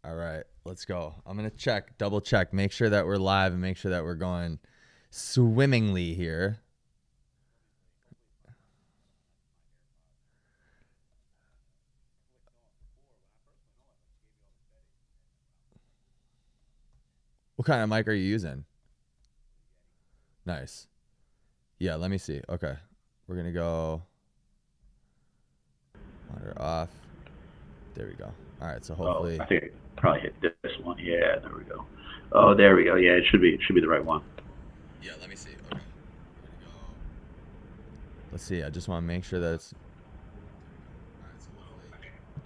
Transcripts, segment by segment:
All right, let's go. I'm going to double check, make sure that we're live and make sure that we're going swimmingly here. What kind of mic are you using? Nice. Yeah, let me see. Okay. We're going to go monitor off. There we go. All right, so hopefully. I think I probably hit this one. Yeah, there we go. Oh, there we go. Yeah, it should be the right one. Yeah, let me see. Okay. We're gonna go. Let's see. I just want to make sure that it's.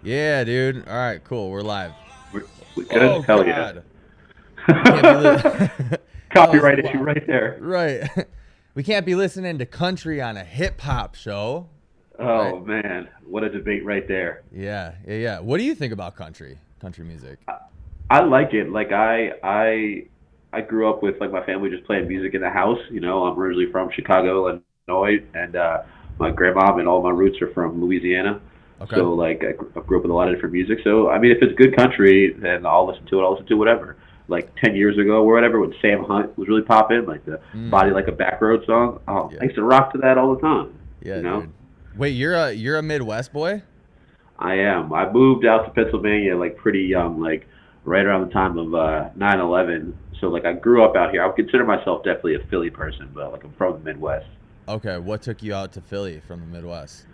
Yeah, dude. All right, cool. We're live. We good? Oh, Hell God. yeah. Copyright issue wow. right there. Right. We can't be listening to country on a hip hop show. Oh, right? Man. What a debate right there. Yeah. What do you think about country music? I like it. Like I grew up with like my family just playing music in the house. You know, I'm originally from Chicago, Illinois, and my grandmom and all my roots are from Louisiana. Okay. So like I grew up with a lot of different music. So I mean, if it's good country, then I'll listen to it. I'll listen to whatever. Like 10 years ago or whatever, when Sam Hunt was really popping, like the "Body Like a Back Road" song. Oh, Yeah. I used to rock to that all the time. Yeah, you know? dude. Wait, you're a Midwest boy? I am. I moved out to Pennsylvania like pretty young, like right around the time of 9/11. So like I grew up out here. I would consider myself definitely a Philly person, but like I'm from the Midwest. Okay, what took you out to Philly from the Midwest?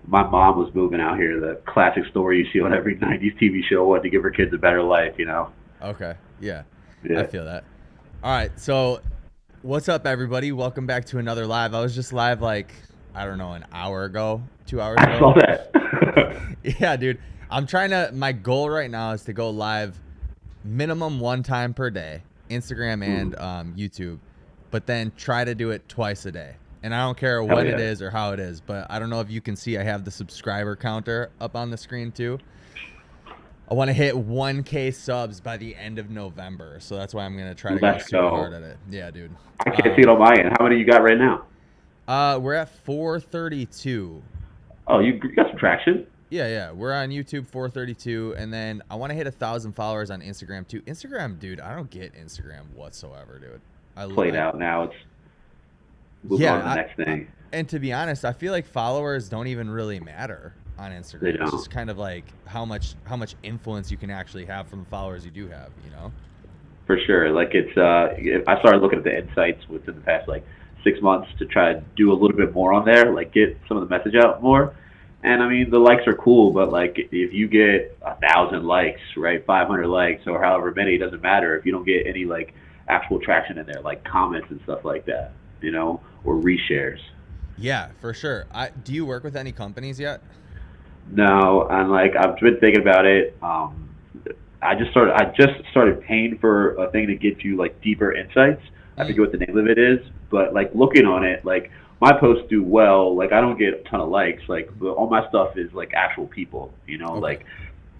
My mom was moving out here. The classic story you see on every '90s TV show, wanted to give her kids a better life. You know. Okay, yeah. Yeah. I feel that. All right, so what's up, everybody? Welcome back to another live. I was just live like, I don't know, an hour ago, 2 hours ago. I saw that. Yeah, dude. My goal right now is to go live minimum one time per day, Instagram and YouTube, but then try to do it twice a day. And I don't care Hell when yeah. it is or how it is, but I don't know if you can see I have the subscriber counter up on the screen too. I want to hit 1K subs by the end of November, so that's why I'm going to try to go super hard at it. Yeah, dude. I can't see it on my end. How many you got right now? We're at 432. Oh, you got some traction. Yeah. We're on YouTube 432, and then I want to hit 1,000 followers on Instagram too. Instagram, dude, I don't get Instagram whatsoever, dude. Played out now. It's moving on to the next thing. And to be honest, I feel like followers don't even really matter on Instagram. They don't. It's just kind of like how much influence you can actually have from the followers you do have, you know? For sure. Like it's I started looking at the insights within the past like 6 months to try to do a little bit more on there, like get some of the message out more. And I mean the likes are cool, but like if you get 1,000 likes, right, 500 likes or however many, it doesn't matter if you don't get any like actual traction in there, like comments and stuff like that, you know, or reshares. Yeah, for sure. Do you work with any companies yet? No, and like I've been thinking about it. I just started paying for a thing to get you like deeper insights. I forget what the name of it is, but like looking on it, like my posts do well. Like I don't get a ton of likes. Like all my stuff is like actual people, you know, Okay. like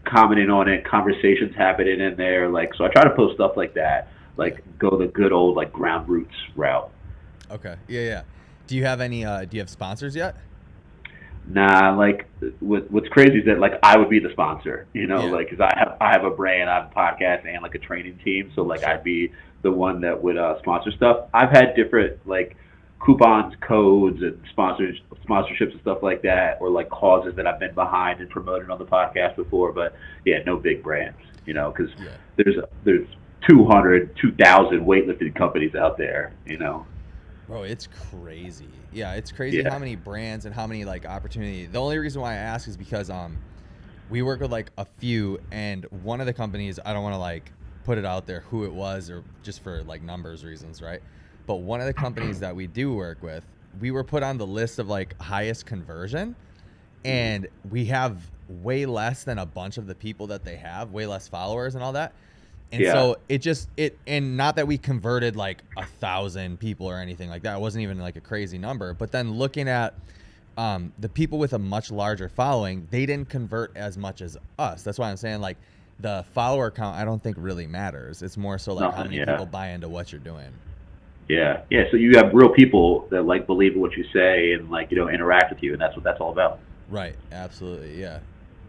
commenting on it, conversations happening in there. Like so, I try to post stuff like that. Like go the good old like ground roots route. Okay. Yeah. Do you have sponsors yet? Nah, like what's crazy is that like I would be the sponsor, you know, Yeah. like because I have a brand, I have a podcast, and like a training team, so like Sure. I'd be the one that would sponsor stuff. I've had different like coupons, codes, and sponsorships and stuff like that, or like causes that I've been behind and promoted on the podcast before, but yeah, no big brands, you know, because Yeah. there's 200, 2,000 weightlifting companies out there, you know. Bro, it's crazy. Yeah, it's crazy Yeah. how many brands and how many like opportunity. The only reason why I ask is because we work with like a few, and one of the companies, I don't want to like put it out there who it was or just for like numbers reasons, right? But one of the companies that we do work with, we were put on the list of like highest conversion, and we have way less than a bunch of the people that they have, way less followers and all that. And Yeah. so and not that we converted like 1,000 people or anything like that. It wasn't even like a crazy number. But then looking at the people with a much larger following, they didn't convert as much as us. That's why I'm saying like the follower count, I don't think really matters. It's more so like how many people buy into what you're doing. Yeah. So you have real people that like believe in what you say and like, you know, interact with you, and that's what that's all about. Right. Absolutely. Yeah.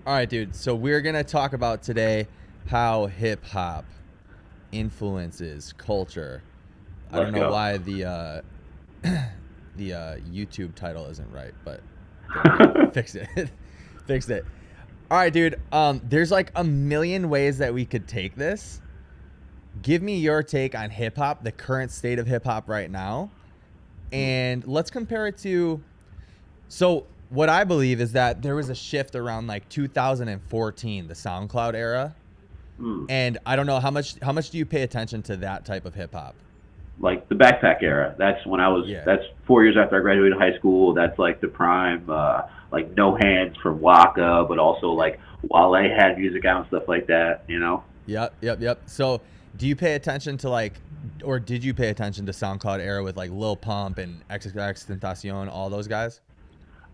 All right, dude. So we're going to talk about today how hip hop influences culture. I Let's don't know go. why the YouTube title isn't right, but there we go. Fixed it. Fixed it. All right, dude. There's like a million ways that we could take this. Give me your take on hip hop, the current state of hip hop right now, and let's compare it to. So what I believe is that there was a shift around like 2014, the SoundCloud era, and I don't know how much do you pay attention to that type of hip hop? Like the backpack era. That's when I was. Yeah. That's 4 years after I graduated high school. That's like the prime. Like No Hands from Waka, but also like Wale had music out and stuff like that. You know. Yep. So do you pay attention to like, or did you pay attention to SoundCloud era with like Lil Pump and XXXTentacion, all those guys?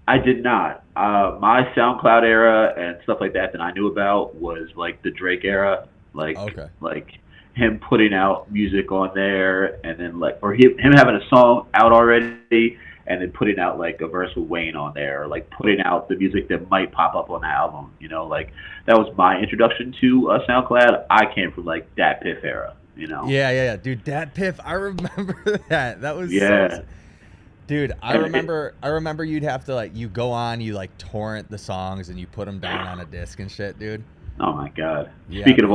I did not. My SoundCloud era and stuff like that I knew about was like the Drake era, like Okay. like him putting out music on there, and then like or him having a song out already, and then putting out like a verse with Wayne on there, or like putting out the music that might pop up on the album. You know, like that was my introduction to SoundCloud. I came from like Dat Piff era. You know. Yeah. Dude, Dat Piff, I remember that. That was Yeah. so. Dude, I remember you'd have to like you go on, you like torrent the songs and you put them down on a disc and shit, dude. Oh my God! Yeah, speaking of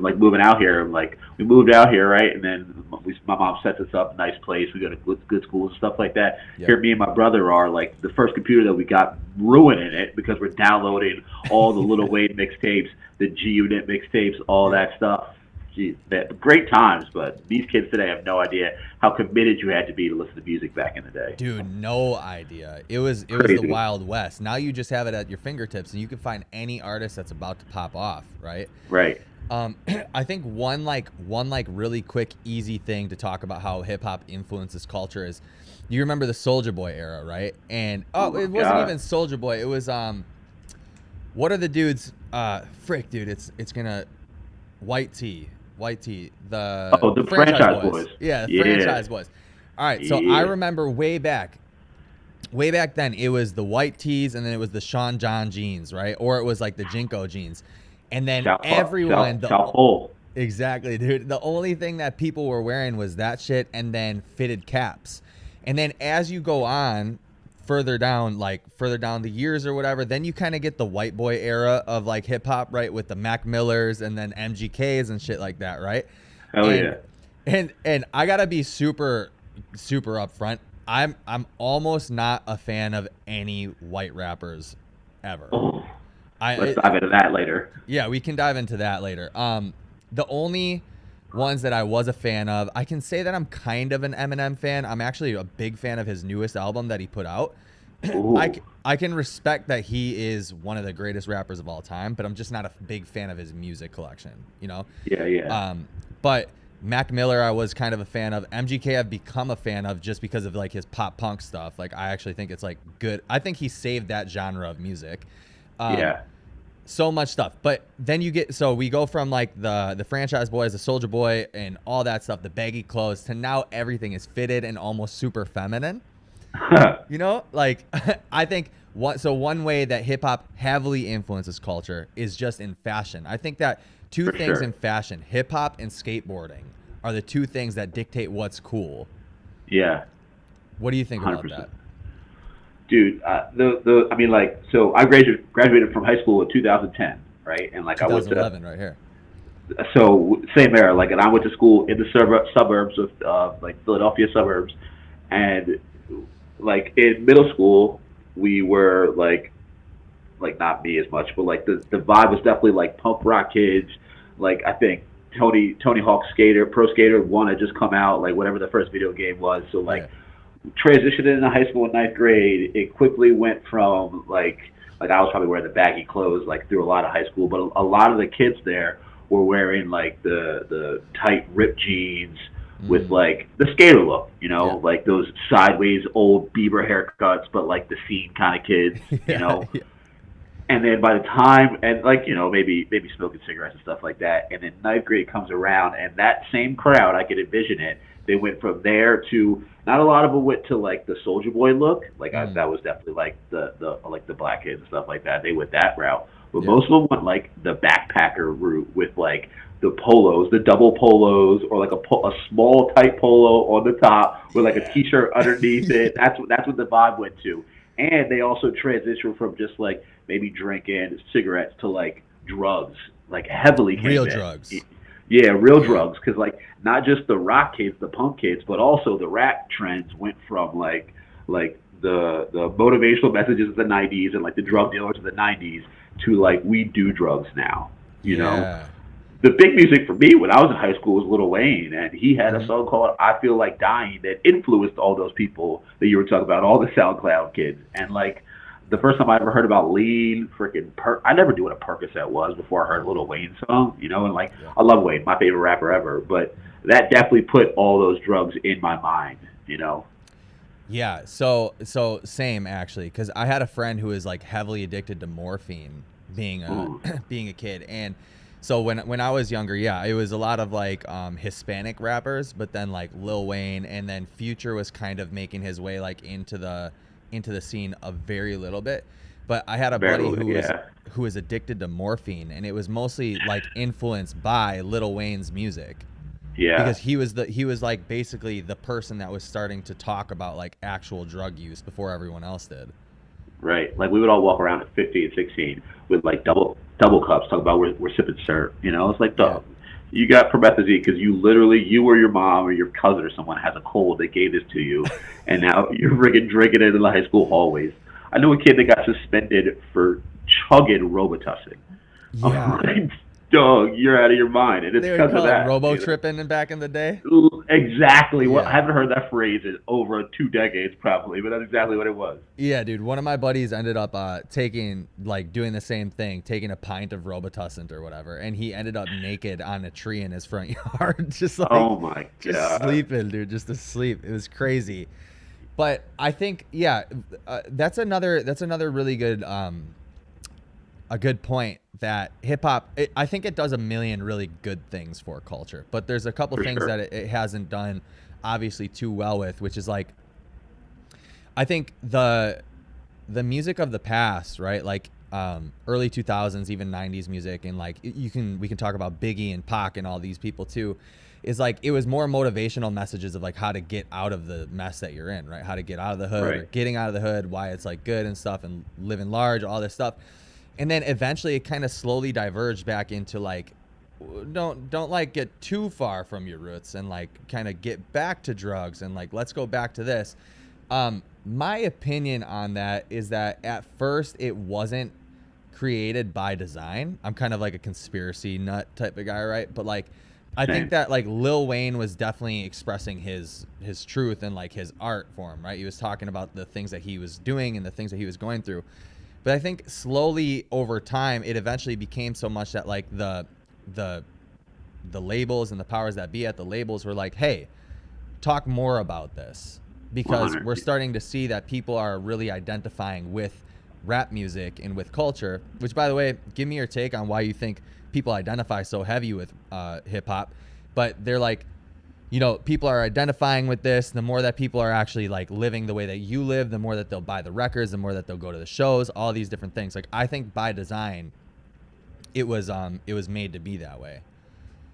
like moving out here, like we moved out here, right? And then my mom sets us up, nice place. We go to good schools and stuff like that. Yep. Here, me and my brother are like the first computer that we got ruining it because we're downloading all the Lil Wayne mixtapes, the G Unit mixtapes, all that stuff. Geez, great times, but these kids today have no idea how committed you had to be to listen to music back in the day. Dude, no idea. It was Crazy. the Wild West. Now you just have it at your fingertips and you can find any artist that's about to pop off, right? Right. I think one really quick, easy thing to talk about how hip hop influences culture is, you remember the Soulja Boy era, right? And it wasn't even Soulja Boy. It was what are the dudes? Frick, dude, it's gonna White Tee, the Franchise Boys. Yeah, the Franchise Boys. All right, so I remember way back then, it was the white tees, and then it was the Sean John jeans, right? Or it was like the Jinko jeans. And then South Pole. Exactly, dude. The only thing that people were wearing was that shit and then fitted caps. And then as you go on further down the years or whatever, then you kind of get the white boy era of like hip hop, right? With the Mac Millers and then MGKs and shit like that, right? Yeah. And I gotta be super upfront. I'm almost not a fan of any white rappers ever. Oh, let's dive into that later. Yeah, we can dive into that later. The only ones that I was a fan of, I can say that I'm kind of an Eminem fan. I'm actually a big fan of his newest album that he put out. I can respect that he is one of the greatest rappers of all time, but I'm just not a big fan of his music collection, you know? Yeah. But Mac Miller, I was kind of a fan of. MGK, I've become a fan of just because of like his pop punk stuff. Like I actually think it's like good. I think he saved that genre of music. So much stuff. But then we go from like the Franchise Boys, the Soulja Boy, and all that stuff, the baggy clothes, to now everything is fitted and almost super feminine. You know, like I think one way that hip hop heavily influences culture is just in fashion. I think that two things in fashion, hip hop and skateboarding, are the two things that dictate what's cool. Yeah. What do you think 100%. about that? Dude, I mean, like, so I graduated from high school in 2010, right? And like 2011, right here. So same era, like, and I went to school in the suburbs of like Philadelphia suburbs, and like in middle school we were like not me as much, but like the vibe was definitely like punk rock kids. Like I think Tony Hawk's Pro Skater 1 had just come out, like whatever the first video game was. So like transitioned into high school in 9th grade, it quickly went from like I was probably wearing the baggy clothes like through a lot of high school, but a lot of the kids there were wearing like the tight ripped jeans with like the skater look, you know, like those sideways old Bieber haircuts, but like the scene kind of kids, you know. And then by the time, and like, you know, maybe smoking cigarettes and stuff like that, and then 9th grade comes around, and that same crowd, I could envision it, they went from there to, not a lot of them went to like the Soulja Boy look, like that was definitely like the black kids and stuff like that, they went that route. but Yeah. most of them went like the backpacker route with like the polos, the double polos, or like a small tight polo on the top with like a Yeah. t-shirt underneath it. That's what the vibe went to. And they also transitioned from just like maybe drinking cigarettes to like drugs, like heavily Real came in. drugs. Yeah, real Yeah. drugs, because like not just the rock kids, the punk kids, but also the rap trends went from like the motivational messages of the '90s and like the drug dealers of the '90s to like we do drugs now. You know, Yeah. the big music for me when I was in high school was Lil Wayne, and he had a Hmm. song called "I Feel Like Dying" that influenced all those people that you were talking about, all the SoundCloud kids. And like the first time I ever heard about lean, I never knew what a Percocet was before I heard a Lil Wayne song, you know. And like Yeah. I love Wayne, my favorite rapper ever, but that definitely put all those drugs in my mind, you know. Yeah, so same actually, because I had a friend who was like heavily addicted to morphine, being a Ooh, being a kid, and so when I was younger, yeah, it was a lot of like Hispanic rappers, but then like Lil Wayne, and then Future was kind of making his way like into the scene a very little bit, but I had a buddy barely, yeah, who was addicted to morphine, and it was mostly like influenced by Lil Wayne's music yeah. because he was like basically the person that was starting to talk about like actual drug use before everyone else did. Right. Like we would all walk around at 15, 16 with like double cups, talk about we're sipping syrup. You know, it's like, Yeah. dog, you got promethazine because you or your mom or your cousin or someone has a cold. They gave this to you, and now you're friggin' drinking it in the high school hallways. I knew a kid that got suspended for chugging Robitussin. I'm Yeah. like, dog, you're out of your mind, and it's They would because of call it that. robo You know? tripping back in the day. Exactly. Well, I Yeah. haven't heard that phrase in over 2 decades, probably, but that's exactly what it was. Yeah, dude. One of my buddies ended up taking like doing the same thing, taking a pint of Robitussin or whatever, and he ended up naked on a tree in his front yard, just like Oh my just god. sleeping, dude, just asleep. It was crazy. But I think, yeah, that's another really good a good point that hip hop. I think it does a million really good things for culture, but there's a couple For things sure. that it hasn't done obviously too well with, which is like I think the music of the past, right? Like early 2000s, even 90s music, and like we can talk about Biggie and Pac and all these people too. Is like it was more motivational messages of like how to get out of the mess that you're in, right? How to get out of the hood or Right. getting out of the hood, why it's like good and stuff, and living large, all this stuff. And then eventually it kind of slowly diverged back into like don't like get too far from your roots and like kind of get back to drugs and like let's go back to this. My opinion on that is that at first it wasn't created by design. I'm kind of like a conspiracy nut type of guy, right? But like I think Same. that like Lil Wayne was definitely expressing his truth and like his art form, right? He was talking about the things that he was doing and the things that he was going through. But I think slowly over time it eventually became so much that like the labels and the powers that be at the labels were like, "Hey, talk more about this," because 100. we're starting to see that people are really identifying with rap music and with culture. Which, by the way, give me your take on why you think people identify so heavy with hip hop. But they're like, you know, people are identifying with this. The more that people are actually like living the way that you live, the more that they'll buy the records, the more that they'll go to the shows, all these different things. Like I think by design, it was made to be that way.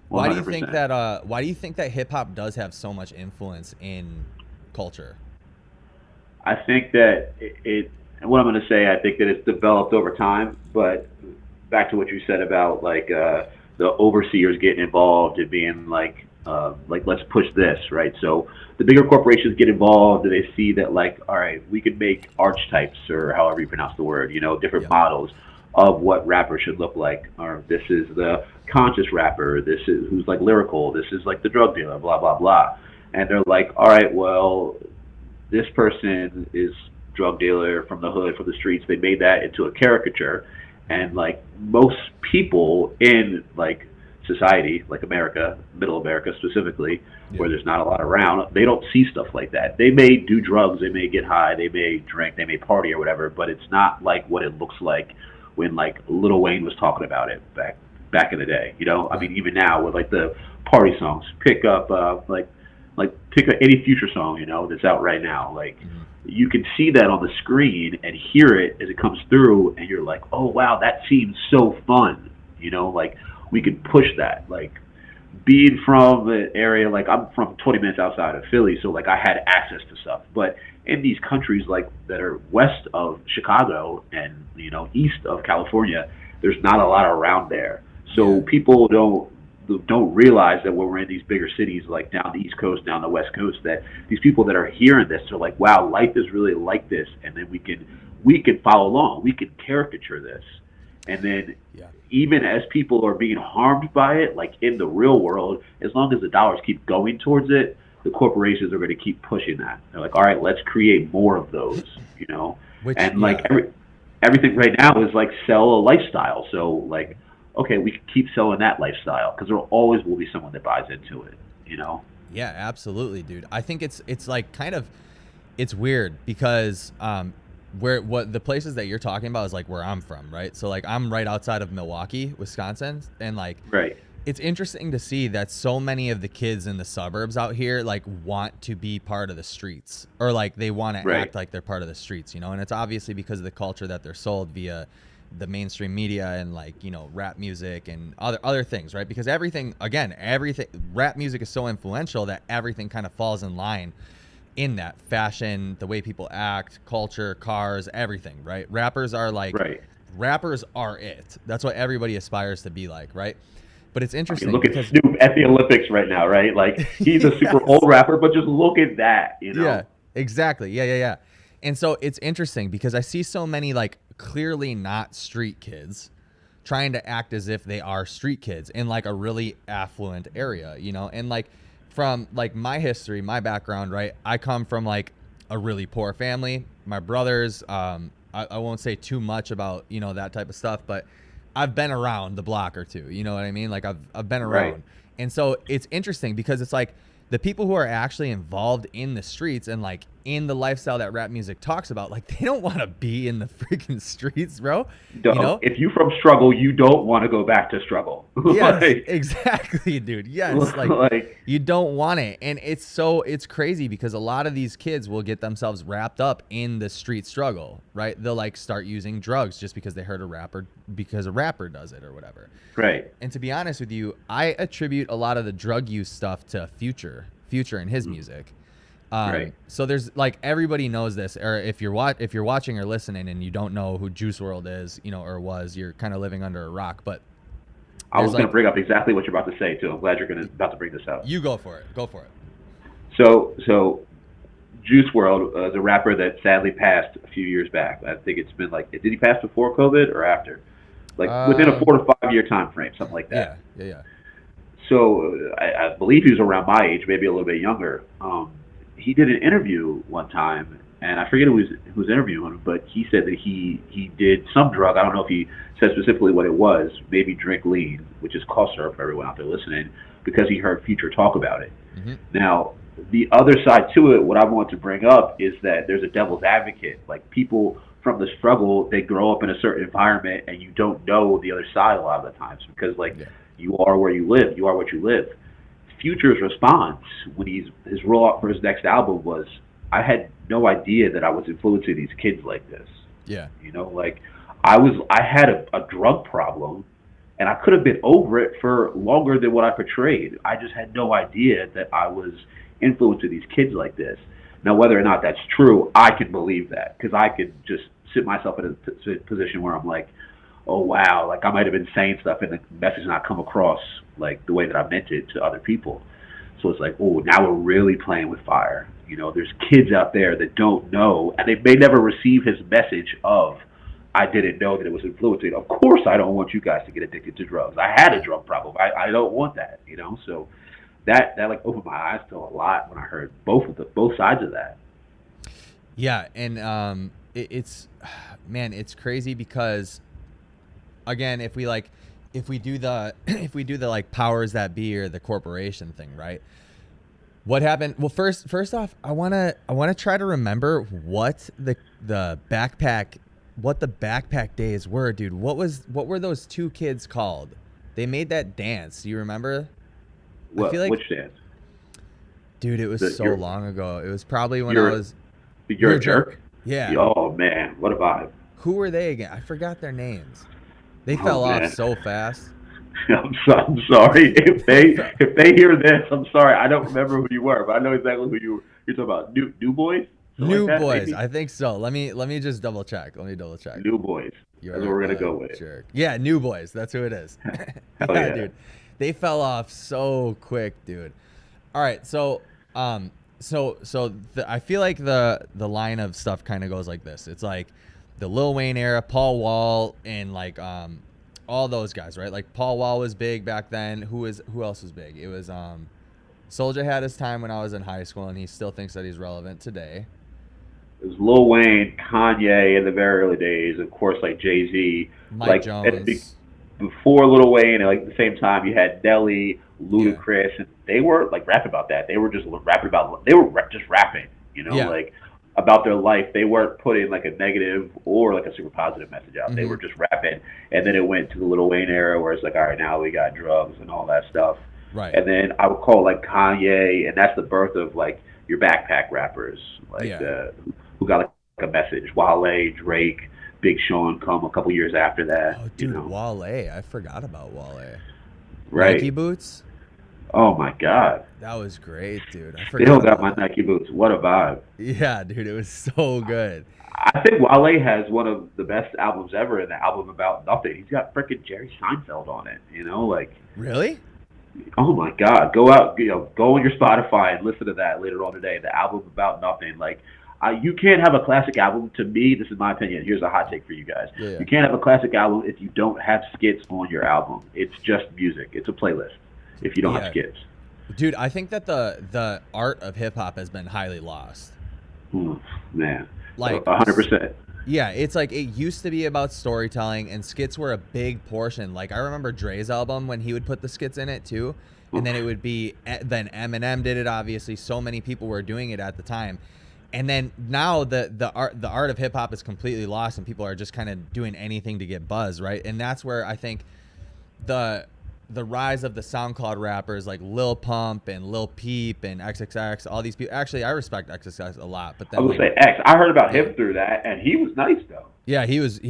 Why do you think 100%. that why do you think that hip hop does have so much influence in culture? I think that and what I'm going to say, I think that it's developed over time, but back to what you said about like the overseers getting involved and being like let's push this, right? So the bigger corporations get involved and they see that like, all right, we could make archetypes or however you pronounce the word, you know, different Yeah. models of what rappers should look like. Or this is the conscious rapper, this is who's like lyrical, this is like the drug dealer, blah blah blah. And they're like, all right, well, this person is drug dealer from the hood, from the streets. They made that into a caricature, and like most people in like society, like America, Middle America specifically, Yeah. where there's not a lot around, they don't see stuff like that. They may do drugs, they may get high, they may drink, they may party or whatever, but it's not like what it looks like when like Lil Wayne was talking about it back in the day. You know, I Right. mean, even now with like the party songs, pick up like pick up any Future song, you know, that's out right now. Like Mhm. you can see that on the screen and hear it as it comes through, and you're like, oh wow, that seems so fun. Like we could push that. Like being from the area, like I'm from 20 minutes outside of Philly, so like I had access to stuff. But in these countries like that are west of Chicago and east of California, there's not a lot around there. So people don't realize that when we're in these bigger cities, like down the East Coast, down the West Coast, that these people that are hearing this are like, wow, life is really like this, and then we can follow along, we can caricature this, and then even as people are being harmed by it, like in the real world, as long as the dollars keep going towards it, the corporations are going to keep pushing that. They're like, all right, let's create more of those, like everything right now is like sell a lifestyle. So like, okay, we can keep selling that lifestyle because there always will be someone that buys into it, Yeah, absolutely, dude. I think it's like it's weird because what the places that you're talking about is like where I'm from, right? So like I'm right outside of Milwaukee, Wisconsin, and like it's interesting to see that so many of the kids in the suburbs out here like want to be part of the streets, or like they want to act like they're part of the streets, and it's obviously because of the culture that they're sold via the mainstream media and like rap music and other things, right? Because everything rap music is so influential that everything kind of falls in line in that fashion, the way people act, culture, cars, everything, right? Rappers are like rappers are it. That's what everybody aspires to be like, right? But it's interesting. Look at Snoop at the Olympics right now, right? Like he's a super old rapper, but just look at that, Yeah, exactly. Yeah. And so it's interesting because I see so many like clearly not street kids trying to act as if they are street kids in like a really affluent area, and like from like my history, my background, right? I come from like a really poor family. My brothers, I won't say too much about, that type of stuff, but I've been around the block or two, you know what I mean? Like I've been around. Right. And so it's interesting because it's like the people who are actually involved in the streets and like in the lifestyle that rap music talks about, like they don't want to be in the freaking streets, bro. If you from struggle, you don't want to go back to struggle. Yes, exactly, dude. Yes, like you don't want it. And it's crazy because a lot of these kids will get themselves wrapped up in the street struggle, right? They'll like start using drugs just because they heard a rapper, because a rapper does it or whatever. Right. And to be honest with you, I attribute a lot of the drug use stuff to Future and his music. Right. So there's like, everybody knows this, or if you're watching or listening and you don't know who Juice WRLD is, or was, you're kind of living under a rock. But I was going to bring up exactly what you're about to say too. I'm glad you're about to bring this up. You go for it. So Juice WRLD, the rapper that sadly passed a few years back. I think it's been like, did he pass before COVID or after? Like within a 4 to 5 year time frame, something like that. Yeah. So I believe he was around my age, maybe a little bit younger. He did an interview one time, and I forget who was interviewing him, but he said that he did some drug. I don't know if he said specifically what it was, maybe drink lean, which is cough syrup for everyone out there listening, because he heard Future talk about it. Mm-hmm. Now, the other side to it, what I want to bring up is that there's a devil's advocate. Like people from the struggle, they grow up in a certain environment, and you don't know the other side a lot of the times because you are where you live, you are what you live. Future's response when his rollout for his next album was, I had no idea that I was influencing these kids like this. Yeah. Like I had a drug problem and I could have been over it for longer than what I portrayed. I just had no idea that I was influencing these kids like this. Now, whether or not that's true, I can believe that because I could just sit myself in a position where I'm like, oh wow, like I might have been saying stuff and the message not come across like the way that I meant it to other people. So it's like, oh, now we're really playing with fire. There's kids out there that don't know, and they may never receive his message of, I didn't know that it was influencing. Of course, I don't want you guys to get addicted to drugs. I had a drug problem. I don't want that. So that like opened my eyes to a lot when I heard both sides of that. Yeah, and it's crazy because, again, if we do the like powers that be or the corporation thing, right? What happened? Well, first off, I wanna try to remember what the backpack days were, dude. What were those two kids called? They made that dance. Do you remember? Which dance? Dude, it was so long ago. It was probably when I was. You're a jerk. Yeah. Oh man, what a vibe. Who were they again? I forgot their names. They Oh fell off man. so fast. I'm sorry if they hear this. I'm sorry. I don't remember who you were, but I know exactly who you're talking about. New Boys. Something New like that, Boys, maybe? I think so. Let me just double check. Let me double check. New Boys. You're That's what we're gonna a go with. jerk. Yeah, New Boys. That's who it is. Hell yeah. Dude. They fell off so quick, dude. All right, so I feel like the line of stuff kind of goes like this. It's like the Lil Wayne era, Paul Wall, and like all those guys, right? Like Paul Wall was big back then. Who else was big? It was Soulja had his time when I was in high school, and he still thinks that he's relevant today. It was Lil Wayne, Kanye in the very early days, of course, like Jay-Z. Mike like Jones. before Lil Wayne, and like at the same time, you had Nelly, Ludacris, and they were like rapping about that. They were just rapping about. Just rapping, Yeah. like about their life. They weren't putting like a negative or like a super positive message out. They Mhm. were just rapping, and then it went to the Lil Wayne era, where it's like, all right, now we got drugs and all that stuff. Right. And then I would call like Kanye, and that's the birth of like your backpack rappers, like Yeah. who got like a message. Wale, Drake, Big Sean come a couple years after that. Oh, dude, Wale. I forgot about Wale. Right. Nike boots. Oh my God. That was great, dude. I Still forgot got my about that. Nike boots. What a vibe. Yeah, dude, it was so good. I think Wale has one of the best albums ever, and the album about nothing. He's got freaking Jerry Seinfeld on it. Like, Really? oh my God, go out, go on your Spotify and listen to that later on today. The album about nothing. Like, you can't have a classic album. To me, this is my opinion. Here's a hot take for you guys. Yeah. You can't have a classic album if you don't have skits on your album. It's just music. It's a playlist if you don't Yeah. have skits. Dude, I think that the art of hip hop has been highly lost. Man, Like 100%. Yeah, it's like it used to be about storytelling, and skits were a big portion. Like I remember Dre's album when he would put the skits in it too, and then it would be then Eminem did it. Obviously, so many people were doing it at the time, and then now the art of hip hop is completely lost, and people are just kind of doing anything to get buzz, right? And that's where I think the rise of the SoundCloud rappers like Lil Pump and Lil Peep and XXX, all these people. Actually, I respect XXX a lot, but then I would say X. I heard about him through that, and he was nice though. yeah, he was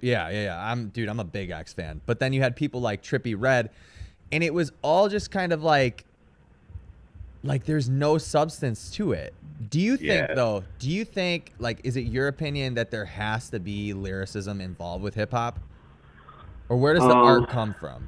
yeah. I'm a big X fan. But then you had people like Trippie Redd, and it was all just kind of like there's no substance to it. Do you think though? Do you think like is it your opinion that there has to be lyricism involved with hip hop, or where does the art come from?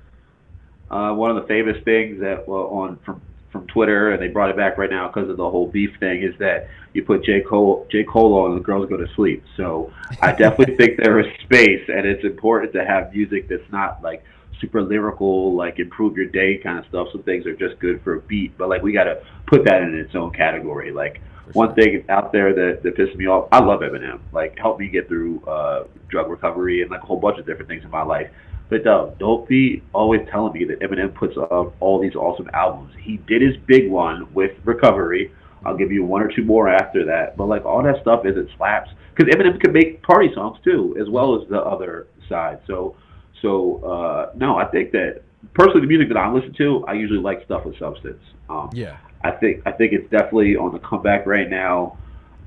One of the famous things that from Twitter, and they brought it back right now because of the whole beef thing, is that you put J. Cole on and the girls go to sleep. So I definitely think there is space, and it's important to have music that's not like super lyrical, like improve your day kind of stuff. Some things are just good for a beat, but like we got to put that in its own category. Like one thing out there that pisses me off, I love Eminem. Like helped me get through drug recovery and like a whole bunch of different things in my life. But don't be always telling me that Eminem puts out all these awesome albums. He did his big one with Recovery. I'll give you one or two more after that. But like all that stuff isn't slaps, because Eminem can make party songs too, as well as the other side. So no, I think that personally, the music that I listen to, I usually like stuff with substance. Yeah. I think it's definitely on the comeback right now.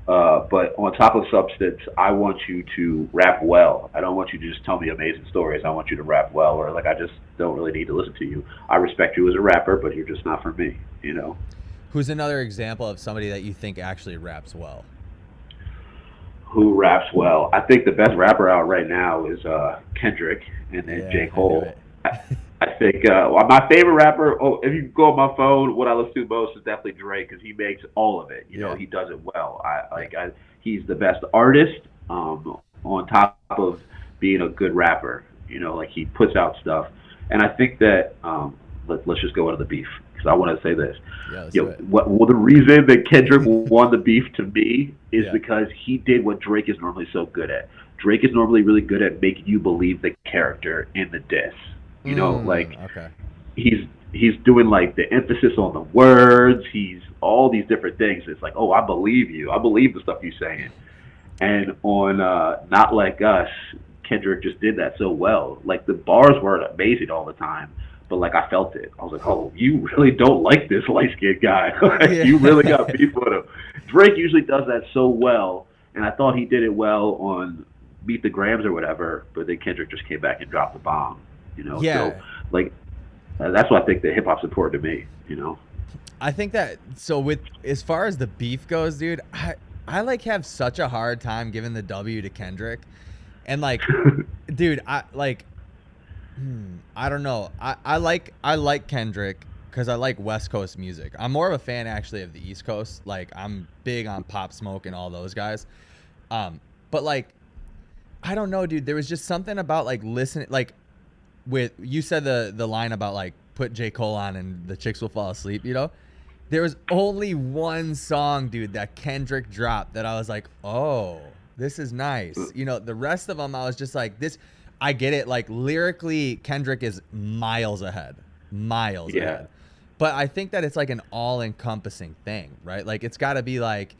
But on top of substance, I want you to rap well. I don't want you to just tell me amazing stories. I want you to rap well, or like I just don't really need to listen to you. I respect you as a rapper, but you're just not for me, Who's another example of somebody that you think actually raps well? Who raps well? I think the best rapper out right now is Kendrick, and then J. Cole. I think my favorite rapper, if you go on my phone, what I listen to most is definitely Drake, because he makes all of it. He does it well. He's the best artist on top of being a good rapper. Like he puts out stuff. And I think that, let's just go into the beef, because I want to say this. The reason that Kendrick won the beef to me is because he did what Drake is normally so good at. Drake is normally really good at making you believe the character in the diss. He's doing like the emphasis on the words. He's all these different things. It's like, I believe you. I believe the stuff you're saying. And on Not Like Us, Kendrick just did that so well. Like the bars weren't amazing all the time, but like I felt it. I was like, you really don't like this light skinned guy. You really got beef with him. Drake usually does that so well. and I thought he did it well on Beat the Grams or whatever, but then Kendrick just came back and dropped the bomb. So Yeah, like that's why I think that hip hop's important to me. I think that so with as far as the beef goes, dude, I like have such a hard time giving the W to Kendrick. And like, dude, I don't know. I like Kendrick because I like West Coast music. I'm more of a fan actually of the East Coast. Like I'm big on Pop Smoke and all those guys. But like I don't know, dude. There was just something about like listening, like with you said the line about like put J. Cole on and the chicks will fall asleep. There was only one song, dude, that Kendrick dropped that I was like, oh, this is nice. The rest of them I was just like, this. I get it. Like lyrically, Kendrick is miles ahead, miles Yeah. ahead. But I think that it's like an all-encompassing thing, right? Like it's got to be like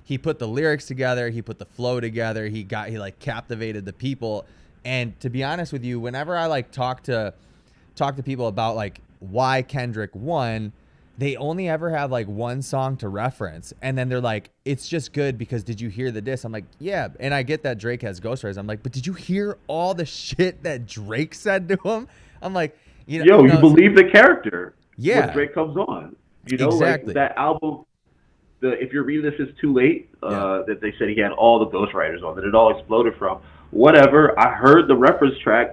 he put the lyrics together, he put the flow together, he like captivated the people. And to be honest with you, whenever I like talk to people about like why Kendrick won, they only ever have like one song to reference, and then they're like, it's just good because did you hear the diss? I'm like, yeah, and I get that Drake has ghostwriters. I'm like, but did you hear all the shit that Drake said to him? I'm like, Yo, you believe the character yeah, when Drake comes on. exactly. Like that album. If you're reading this, it's too late. Yeah. That they said he had all the ghostwriters on. That it all exploded from. Whatever. I heard the reference track.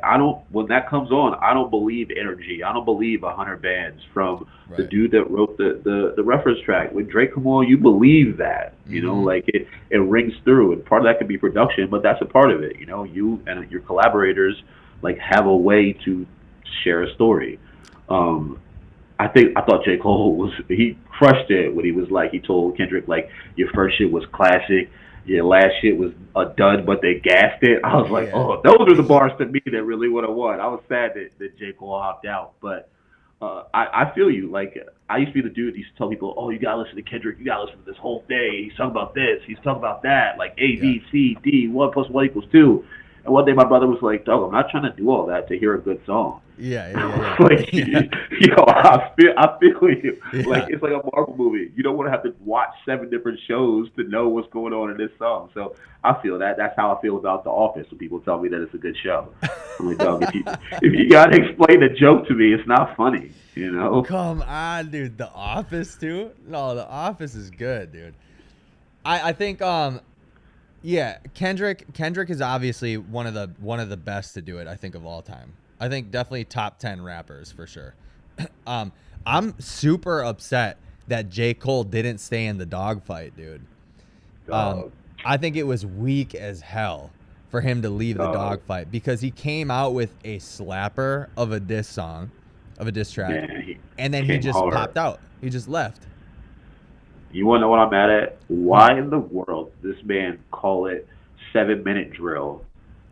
When that comes on, I don't believe energy. I don't believe 100 bands from the Right. dude that wrote the reference track. When Drake come on, you believe that. Like it rings through, and part of that could be production, but that's a part of it. You and your collaborators like have a way to share a story. I thought J. Cole he crushed it when he told Kendrick like your first shit was classic, your last shit was a dud, but they gassed it. I was like, Yeah. oh, those are the bars to me that really would have won. I was sad that J. Cole hopped out, but I feel you. Like I used to be the dude that used to tell people, oh, you gotta listen to Kendrick, you gotta listen to this whole thing. He's talking about this, he's talking about that, like A, B, C, D, 1 + 1 = 2. And one day my brother was like, dog, I'm not trying to do all that to hear a good song. Yeah. Like, Yeah. I feel you. Yeah. Like, it's like a Marvel movie. You don't want to have to watch 7 different shows to know what's going on in this song. So I feel that. That's how I feel about The Office when people tell me that it's a good show. I'm like, dog, if you got to explain the joke to me, it's not funny, Come on, dude. The Office too? No, The Office is good, dude. I think yeah, Kendrick is obviously one of the best to do it, I think, of all time. I think definitely top 10 rappers for sure. I'm super upset that J. Cole didn't stay in the dogfight, dude. I think it was weak as hell for him to leave the dogfight because he came out with a slapper of a diss track, and then he just popped out. He just left. You want to know what I'm mad at? Why in the world this man call it 7-minute drill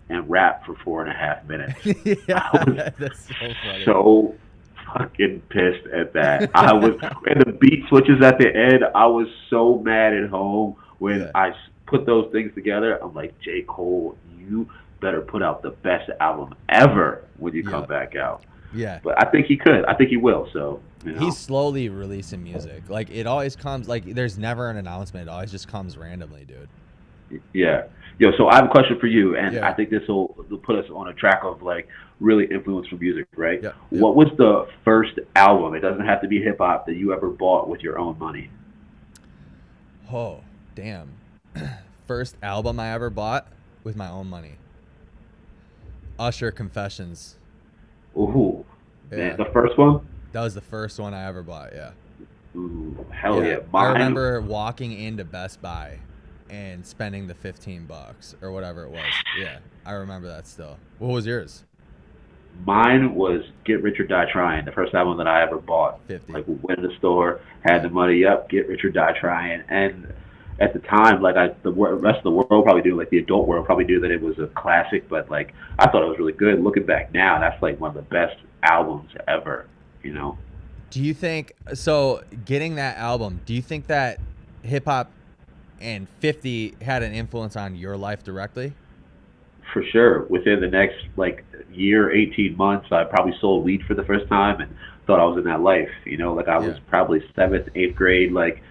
and rap for 4.5 minutes? Yeah, that's so funny. So fucking pissed at that. And the beat switches at the end. I was so mad at home when I put those things together. I'm like, J. Cole, you better put out the best album ever when you come back out. Yeah. But I think he could. I think he will. So he's slowly releasing music. Like it always comes. Like there's never an announcement. It always just comes randomly, dude. Yeah. Yo, so I have a question for you, and I think this will put us on a track of like really influence for music, right? Yeah. What was the first album? It doesn't have to be hip hop that you ever bought with your own money. Oh, damn. First album I ever bought with my own money. Usher Confessions. Ooh, man, the first one? That was the first one I ever bought, yeah. Ooh, hell yeah. I remember walking into Best Buy and spending the $15 or whatever it was. Yeah, I remember that still. What was yours? Mine was Get Rich or Die Trying, the first album that I ever bought. 50. Like, went to the store, had the money, Get Rich or Die Trying. And at the time, like, the rest of the world probably knew, like, the adult world probably knew that it was a classic, but, like, I thought it was really good. Looking back now, that's, like, one of the best albums ever, Do you think, so getting that album, do you think that hip-hop and 50 had an influence on your life directly? For sure. Within the next, like, year, 18 months, I probably sold weed for the first time and thought I was in that life, Like, I was probably 7th, 8th grade, like,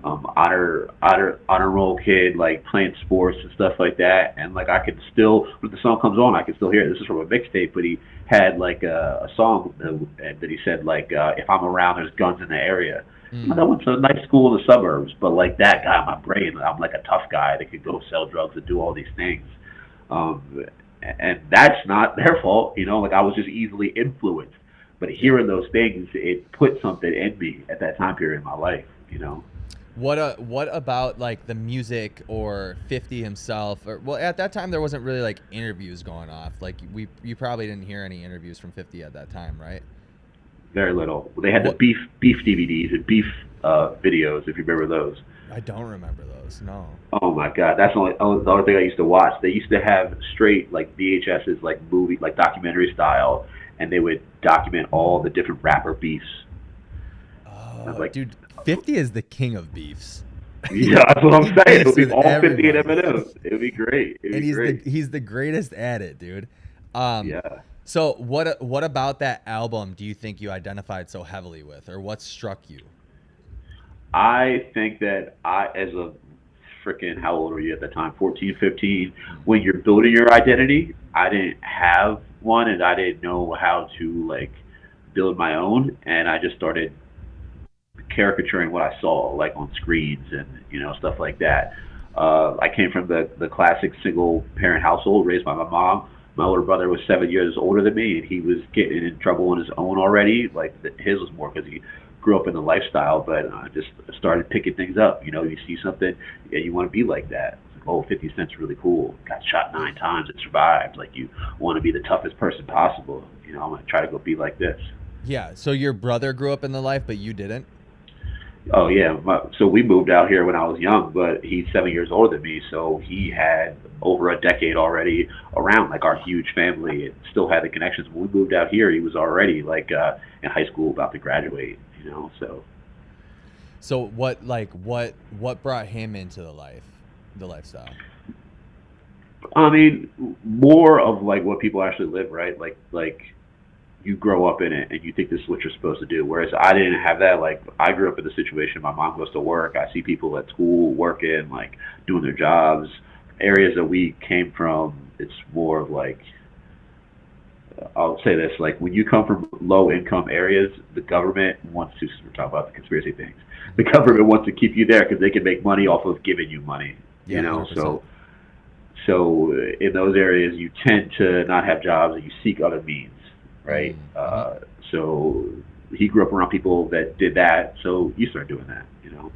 honor roll kid, like playing sports and stuff like that. And like I could still, when the song comes on, I can still hear it. This is from a mixtape, but he had like a song that he said like, "If I'm around, there's guns in the area." Mm. I went to a nice school in the suburbs, but like that got in my brain. I'm like a tough guy that could go sell drugs and do all these things. Um, and that's not their fault, you know. Like I was just easily influenced. But Yeah. hearing those things, it put something in me at that time period in my life, you know. What about like the music or 50 himself? Or well, at that time there wasn't really like interviews going off. Like you probably didn't hear any interviews from 50 at that time, right? Very little. They had the What beef DVDs and beef videos, if you remember those. I don't remember those. No. Oh my God, that's the only thing I used to watch. They used to have straight like VHSs, like movie, like documentary style, and they would document all the different rapper beefs. I was Oh, like, dude, 50 is the king of beefs. yeah, that's what I'm He saying. It would beefs be with all 50 and everybody. Eminems. It would be great. It would And be great. he's the greatest at it, dude. Um, Yeah. so what about that album do you think you identified so heavily with, or what struck you? I think that as a freaking, how old were you at the time? 14, 15. When you're building your identity, I didn't have one and I didn't know how to like build my own. And I just started caricaturing what I saw, like on screens and, you know, stuff like that. I came from the classic single parent household raised by my mom. My older brother was 7 years older than me, and he was getting in trouble on his own already. Like his was more because he grew up in the lifestyle, but just started picking things up. You know, you see something, yeah, you want to be like that. It's like, oh, 50 Cent's really cool. Got shot 9 times and survived. Like you want to be the toughest person possible. You know, I'm gonna try to go be like this. Yeah, so your brother grew up in the life, but you didn't. Oh yeah, so we moved out here when I was young, but he's 7 years older than me, so he had over a decade already around like our huge family, and still had the connections. When we moved out here, he was already like in high school, about to graduate. You know, so So what brought him into the lifestyle? I mean, more of like what people actually live, right? Like you grow up in it and you think this is what you're supposed to do. Whereas I didn't have that. Like I grew up in the situation. My mom goes to work. I see people at school working, like doing their jobs. Areas that we came from, it's more of like, I'll say this, like when you come from low income areas, the government wants to, we're talking about the conspiracy things, the government wants to keep you there because they can make money off of giving you money, Yeah, you know? 100%. So in those areas, you tend to not have jobs and you seek other means, right? Mm-hmm. So he grew up around people that did that, so you start doing that, you know?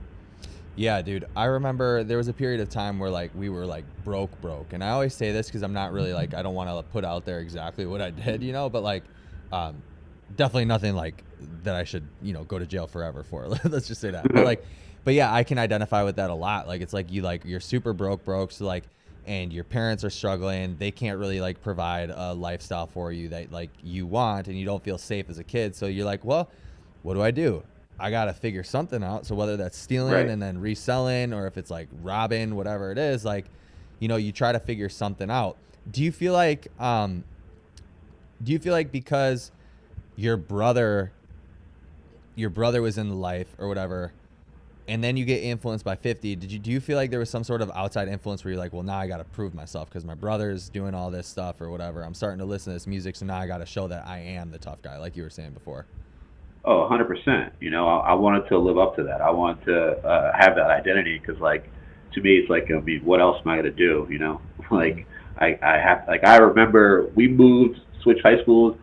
Yeah, dude. I remember there was a period of time where like we were like broke, and I always say this because I'm not really like I don't want to put out there exactly what I did, you know, but like, um, definitely nothing like that I should go to jail forever for. Let's just say that. But like, but yeah, I can identify with that a lot. Like it's like you're super broke, so like, and your parents are struggling. They can't really like provide a lifestyle for you that like you want, and you don't feel safe as a kid. So you're like, well, what do? I gotta figure something out. So whether that's stealing Right. and then reselling, or if it's like robbing, whatever it is, like, you try to figure something out. Do you feel like, because your brother, was in life or whatever, and then you get influenced by 50, do you feel like there was some sort of outside influence where you're like, well, now I gotta prove myself because my brother's doing all this stuff or whatever. I'm starting to listen to this music, so now I gotta show that I am the tough guy, like you were saying before. Oh, 100%. You know, I wanted to live up to that. I wanted to have that identity because, like, to me, it's like, I mean, what else am I gonna do? You know, like I have, like, I remember we moved, switched high schools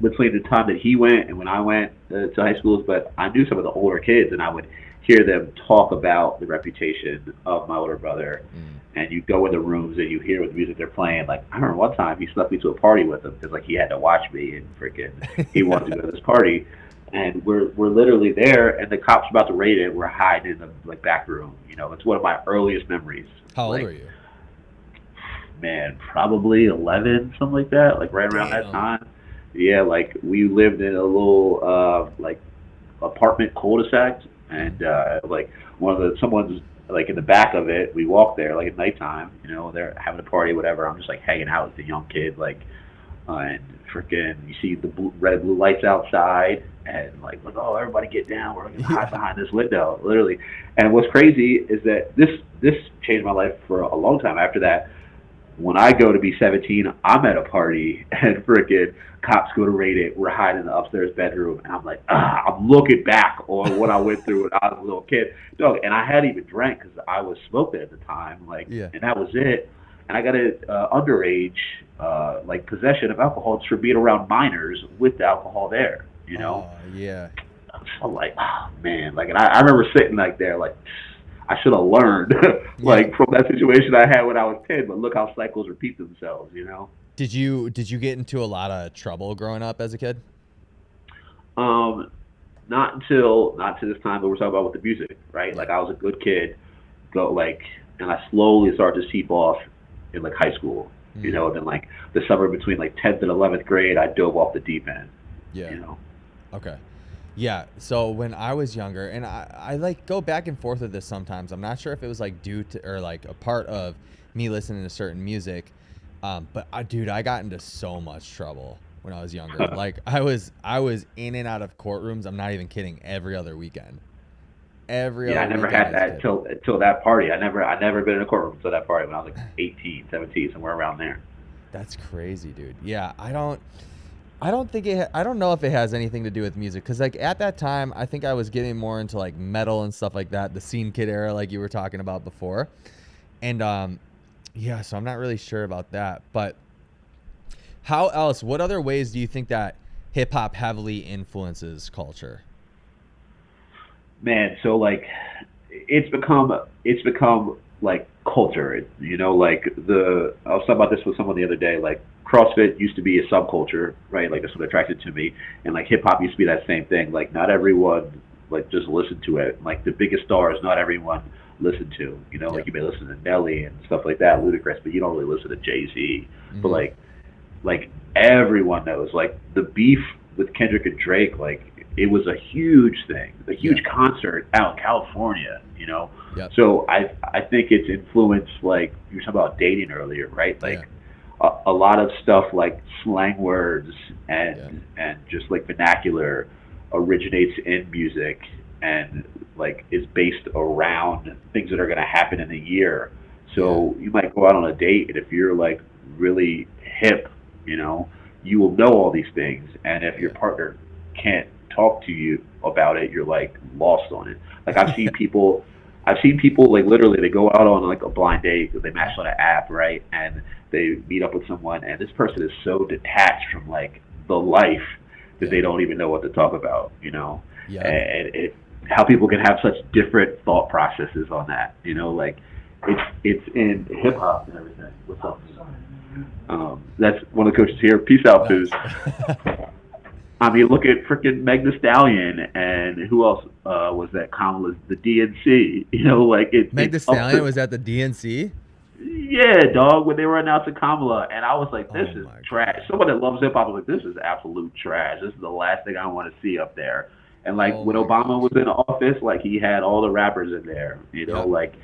between the time that he went and when I went to high schools. But I knew some of the older kids, and I would hear them talk about the reputation of my older brother. Mm. And you go in the rooms and you hear what the music they're playing. Like I remember one time he snuck me to a party with him because like he had to watch me and freaking he wanted to go to this party. And we're literally there, and the cops about to raid it. We're hiding in the like back room. You know, it's one of my earliest memories. How old Like, were you? man, probably 11, something like that. Like right around that Damn. time. Yeah, like we lived in a little like apartment cul-de-sac, and like one of the someone's like in the back of it. We walked there like at nighttime. You know, they're having a party, whatever. I'm just like hanging out with the young kid, like, and freaking you see the red and blue lights outside. and like, oh, everybody get down, we're gonna hide behind this window, literally. And what's crazy is that this changed my life for a long time. After that, when I go to be 17, I'm at a party and freaking cops go to raid it. We're hiding in the upstairs bedroom, and I'm like, I'm looking back on what I went through when I was a little kid, dog. And I hadn't even drank because I was smoking at the time, like, Yeah. and that was it. And I got a underage, like possession of alcohol just for being around minors with the alcohol there, you know. Yeah. So like, oh man, like, and I remember sitting like there, like, I should have learned, like, from that situation I had when I was 10. But look how cycles repeat themselves, you know. Did you get into a lot of trouble growing up as a kid? Not to this time, but we're talking about with the music, right? Like, I was a good kid, and I slowly started to seep off in like high school, you know. And then like the summer between like 10th and 11th grade, I dove off the deep end. Yeah. You know. Okay. Yeah. So when I was younger, and I like go back and forth with this sometimes. I'm not sure if it was like due to or like a part of me listening to certain music. But dude, I got into so much trouble when I was younger. Like I was in and out of courtrooms. I'm not even kidding. Every other weekend. I never had that until that party. I never been in a courtroom until that party when I was like 18, 17, somewhere around there. That's crazy, dude. Yeah, I don't think I don't know if it has anything to do with music, because like at that time I think I was getting more into like metal and stuff like that, the Scene Kid era, like you were talking about before. And yeah, so I'm not really sure about that. But what other ways do you think that hip hop heavily influences culture? Man, so like it's become like culture, you know. Like I was talking about this with someone the other day. Like CrossFit used to be a subculture, right? Like that's what attracted to me. And like hip hop used to be that same thing. Like not everyone like just listened to it. Like the biggest stars, not everyone listened to. You know, like you may listen to Nelly and stuff like that, Ludacris, but you don't really listen to Jay-Z. But like everyone knows. Like the beef with Kendrick and Drake, like it was a huge thing, a huge concert out in California, you know. So I think it's influenced, like you were talking about dating earlier, right? Like a lot of stuff like slang words and just like vernacular originates in music and like is based around things that are going to happen in a year. So you might go out on a date, and if you're like really hip, you know, you will know all these things. And if your partner can't talk to you about it, you're like lost on it. Like I've seen people like literally they go out on like a blind date, they match on an app, right? And they meet up with someone, and this person is so detached from like the life that they don't even know what to talk about, you know. And how people can have such different thought processes on that, you know. Like it's in hip hop and everything. What's up? That's one of the coaches here. Peace out, Foos. I mean, look at freaking Meg Thee Stallion, and who else was that? Kamala's the DNC. You know, like Meg Thee Stallion was at the DNC. Yeah, dog. When they were announcing Kamala, and I was like, "This is trash." Someone that loves hip hop was like, "This is absolute trash. This is the last thing I want to see up there." And like when Obama was in office, like he had all the rappers in there. You know, like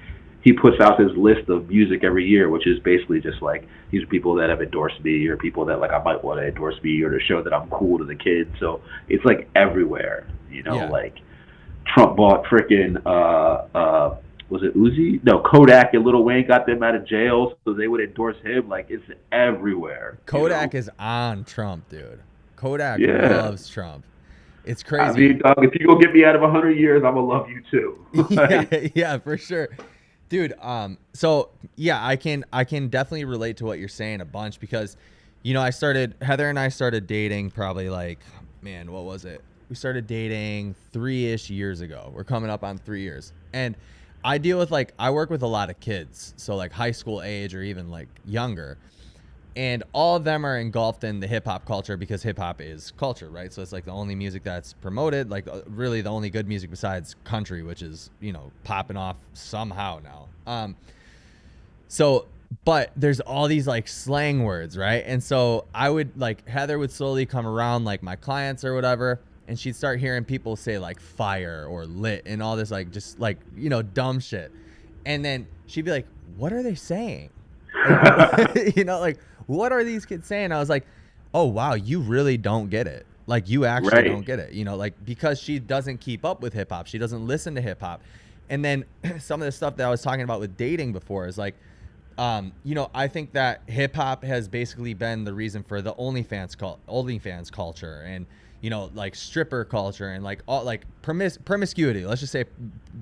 he puts out his list of music every year, which is basically just like these are people that have endorsed me or people that like I might want to endorse me or to show that I'm cool to the kids. So it's like everywhere, you know. Like Trump bought freaking was it Uzi? No, Kodak and Lil Wayne got them out of jail so they would endorse him. Like it's everywhere. Kodak is on Trump, dude. Kodak loves Trump. It's crazy. I mean, dog, if you go get me out of 100 years, I'm gonna love you too. Yeah, for sure. Dude, so yeah, I can definitely relate to what you're saying a bunch because, you know, Heather and I started dating probably like, man, what was it? We started dating 3-ish years ago. We're coming up on 3 years. And I work with a lot of kids. So like high school age or even like younger. And all of them are engulfed in the hip hop culture because hip hop is culture, right? So it's like the only music that's promoted, like really the only good music besides country, which is, you know, popping off somehow now. But there's all these like slang words, right? And so Heather would slowly come around like my clients or whatever, and she'd start hearing people say like fire or lit and all this like just like, you know, dumb shit. And then she'd be like, what are they saying? You know, like, what are these kids saying? I was like, oh, wow, you really don't get it. Like you actually Right. don't get it, you know, like because she doesn't keep up with hip hop. She doesn't listen to hip hop. And then some of the stuff that I was talking about with dating before is like, you know, I think that hip hop has basically been the reason for the OnlyFans culture, and you know, like stripper culture, and like all like promiscuity. Let's just say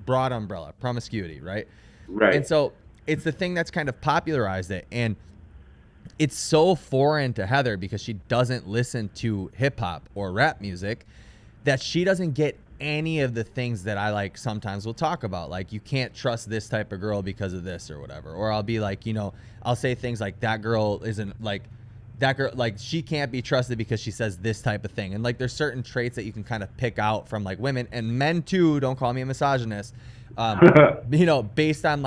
broad umbrella promiscuity, right? Right. And so it's the thing that's kind of popularized it, and it's so foreign to Heather because she doesn't listen to hip hop or rap music that she doesn't get any of the things that I like sometimes will talk about. Like, you can't trust this type of girl because of this or whatever. Or I'll be like, you know, I'll say things like that girl isn't like that girl, like she can't be trusted because she says this type of thing. And like, there's certain traits that you can kind of pick out from like women and men too. Don't call me a misogynist. You know, based on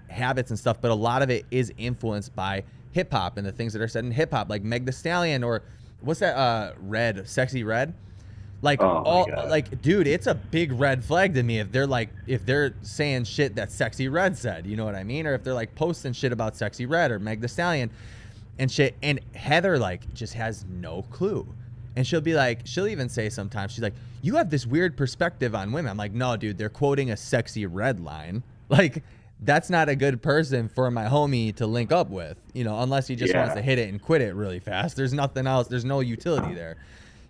habits and stuff. But a lot of it is influenced by hip hop and the things that are said in hip hop, like Meg Thee Stallion, or what's that? Sexy Red. Like like, dude, it's a big red flag to me if they're saying shit that Sexy Red said, you know what I mean? Or if they're like posting shit about Sexy Red or Meg Thee Stallion and shit. And Heather like just has no clue. And she'll even say sometimes, she's like, you have this weird perspective on women. I'm like, no, dude, they're quoting a Sexy Red line. Like, that's not a good person for my homie to link up with, you know, unless he just wants to hit it and quit it really fast. There's nothing else. There's no utility there,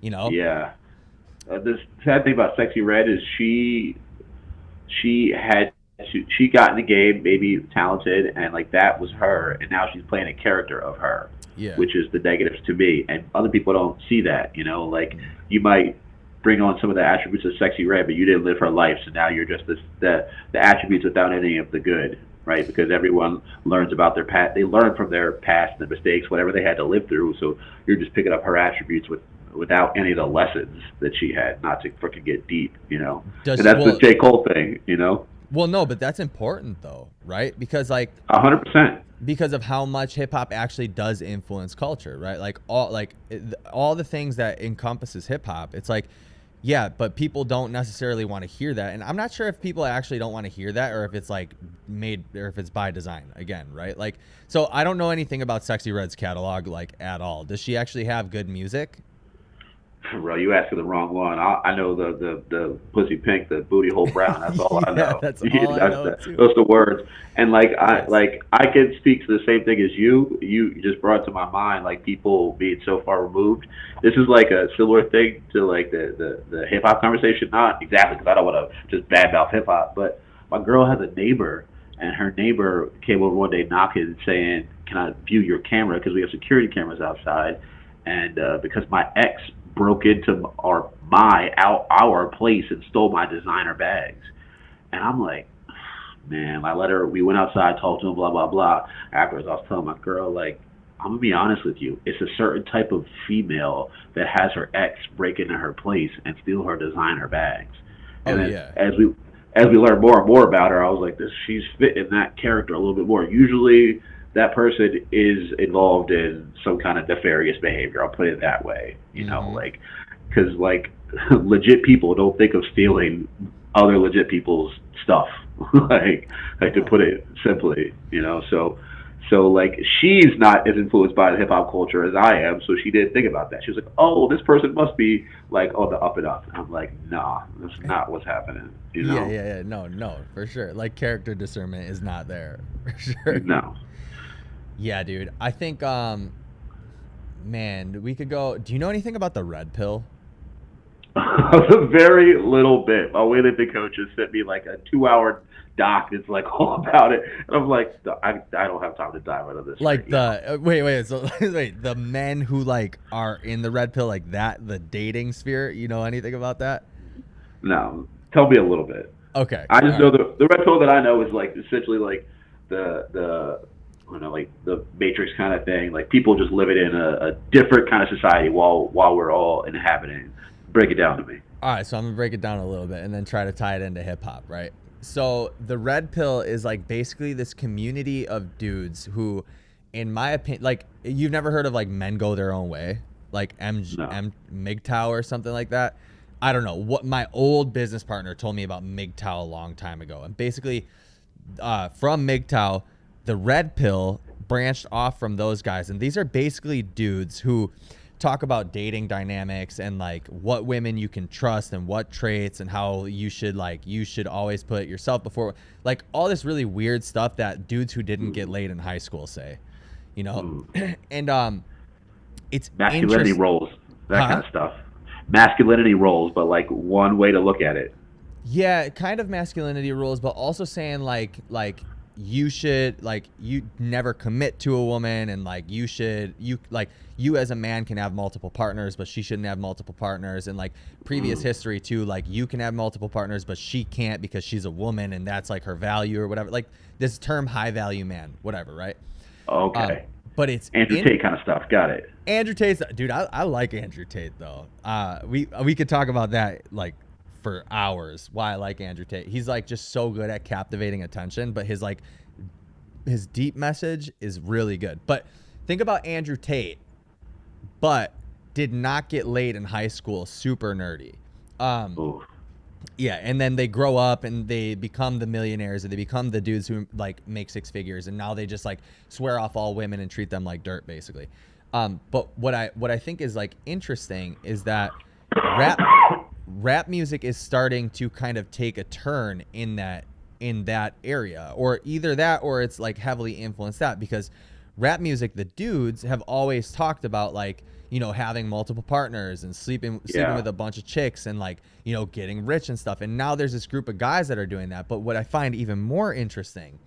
you know? Yeah. The sad thing about Sexy Red is she got in the game, maybe talented, and like that was her, and now she's playing a character of her, which is the negatives to me. And other people don't see that, you know, like you might bring on some of the attributes of Sexy Red, but you didn't live her life, so now you're just the attributes without any of the good, right? Because everyone learns about their past, they learn from their past, the mistakes, whatever they had to live through. So you're just picking up her attributes without any of the lessons that she had, not to freaking get deep, you know. And that's the J. Cole thing, you know. Well, no, but that's important though, right? Because like 100%. Because of how much hip hop actually does influence culture, right? Like all the things that encompasses hip hop, it's like, yeah, but people don't necessarily want to hear that. And I'm not sure if people actually don't want to hear that, or if it's like made, or if it's by design again, right? Like, so I don't know anything about Sexy Red's catalog like at all. Does she actually have good music? Bro, you asking the wrong one. I know the pussy pink, the booty hole brown. That's all I know. That's all I know too. Those are the words. And like I can speak to the same thing as you. You just brought to my mind like people being so far removed. This is like a similar thing to like the hip hop conversation. Not exactly, because I don't want to just badmouth hip hop. But my girl has a neighbor, and her neighbor came over one day knocking, saying, "Can I view your camera? Because we have security cameras outside." And because my ex broke into our place and stole my designer bags. And I'm like, man, we went outside, talked to him, blah, blah, blah. Afterwards, I was telling my girl, like, I'm going to be honest with you. It's a certain type of female that has her ex break into her place and steal her designer bags. And as we learn more and more about her, I was like, she's fit in that character a little bit more. Usually that person is involved in some kind of nefarious behavior. I'll put it that way, you know, like, because like legit people don't think of stealing other legit people's stuff, like to put it simply, you know. So like she's not as influenced by the hip hop culture as I am, so she didn't think about that. She was like, oh, this person must be like on the up and up. And I'm like, nah, that's not what's happening, you know. Yeah, no, for sure. Like character discernment is not there, for sure. No. Yeah, dude. I think, man, we could go. Do you know anything about the red pill? A very little bit. My weightlifting coaches sent me like a 2-hour doc. It's like all about it, and I'm like, I don't have time to dive into this. Like wait. So wait, the men who like are in the red pill, like that, the dating sphere. You know anything about that? No. Tell me a little bit. Okay. I just know the red pill that I know is like essentially like the I don't know, like the Matrix kind of thing. Like people just living in a different kind of society while we're all inhabiting. Break it down to me. All right, so I'm gonna break it down a little bit and then try to tie it into hip hop, right? So the red pill is like basically this community of dudes who, in my opinion, like you've never heard of like Men Go Their Own Way, like MGTOW or something like that. I don't know what my old business partner told me about MGTOW a long time ago, and basically from MGTOW, the red pill branched off from those guys, and these are basically dudes who talk about dating dynamics and like what women you can trust and what traits and how you should always put yourself before, like all this really weird stuff that dudes who didn't get laid in high school say, you know. And it's masculinity roles, that kind of stuff. Masculinity roles, but like one way to look at it. Yeah, kind of masculinity rules, but also saying like you should, like, you never commit to a woman, and like you as a man can have multiple partners, but she shouldn't have multiple partners, and like previous history too, like you can have multiple partners, but she can't because she's a woman and that's like her value or whatever. Like this term high value man, whatever, right? Okay. But it's Andrew Tate kind of stuff. Got it. Andrew Tate, dude, I like Andrew Tate though. We could talk about that like for hours, why I like Andrew Tate. He's like just so good at captivating attention, but his deep message is really good. But think about Andrew Tate, but did not get laid in high school, super nerdy. Yeah, and then they grow up and they become the millionaires, and they become the dudes who like make six figures, and now they just like swear off all women and treat them like dirt, basically. But what I think is like interesting is that rap music is starting to kind of take a turn in that area, or either that or it's like heavily influenced that, because rap music, the dudes have always talked about like, you know, having multiple partners and sleeping with a bunch of chicks and like, you know, getting rich and stuff. And now there's this group of guys that are doing that. But what I find even more interesting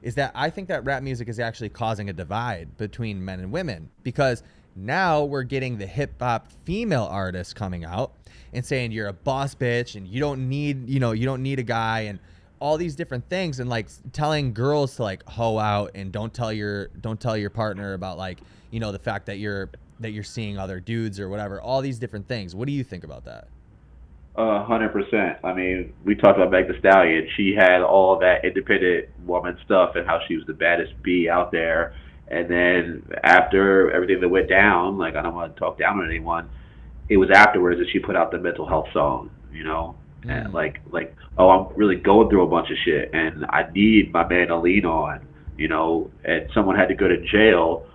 is that I think that rap music is actually causing a divide between men and women, because now we're getting the hip hop female artists coming out and saying you're a boss bitch and you don't need a guy and all these different things, and like telling girls to like hoe out and don't tell your partner about like, you know, the fact that you're seeing other dudes or whatever, all these different things. What do you think about that? 100%. I mean, we talked about Meg Thee Stallion. She had all that independent woman stuff and how she was the baddest bee out there. And then after everything that went down, like, I don't want to talk down on anyone, it was afterwards that she put out the mental health song, you know? And like, oh, I'm really going through a bunch of shit and I need my man to lean on, you know? And someone had to go to jail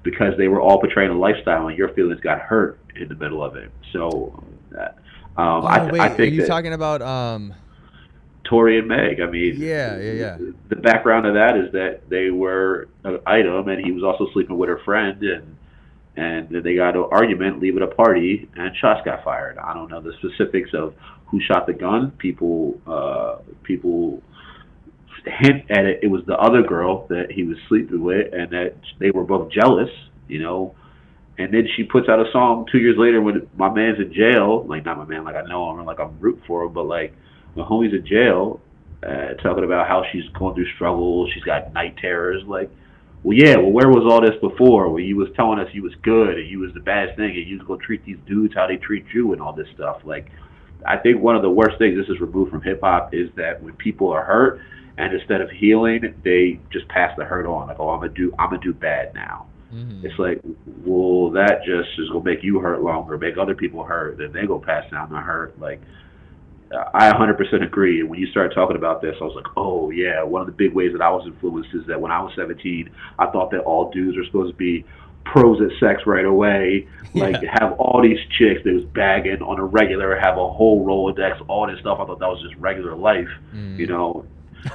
because they were all portraying a lifestyle and your feelings got hurt in the middle of it. So, I think are you talking about Tory and Meg? I mean, yeah. The background of that is that they were an item, and he was also sleeping with her friend, and then they got into an argument, leaving a party, and shots got fired. I don't know the specifics of who shot the gun. People hint at it. It was the other girl that he was sleeping with, and that they were both jealous, you know. And then she puts out a song 2 years later when my man's in jail. Like, not my man, like I know him, like I'm rooting for him, but like my homie's in jail, talking about how she's going through struggles, she's got night terrors. Like, well, yeah, well, where was all this before? Where you was telling us you was good and you was the bad thing and you was gonna treat these dudes how they treat you and all this stuff. Like, I think one of the worst things, this is removed from hip hop, is that when people are hurt and instead of healing, they just pass the hurt on. Like, oh, I'm gonna do bad now. Mm-hmm. It's like, well, that just is gonna make you hurt longer, make other people hurt, then they go pass down the hurt. Like, I 100% agree. And when you started talking about this, I was like, oh yeah, one of the big ways that I was influenced is that when I was 17, I thought that all dudes are supposed to be pros at sex right away, like have all these chicks that was bagging on a regular, have a whole Rolodex, all this stuff. I thought that was just regular life, you know.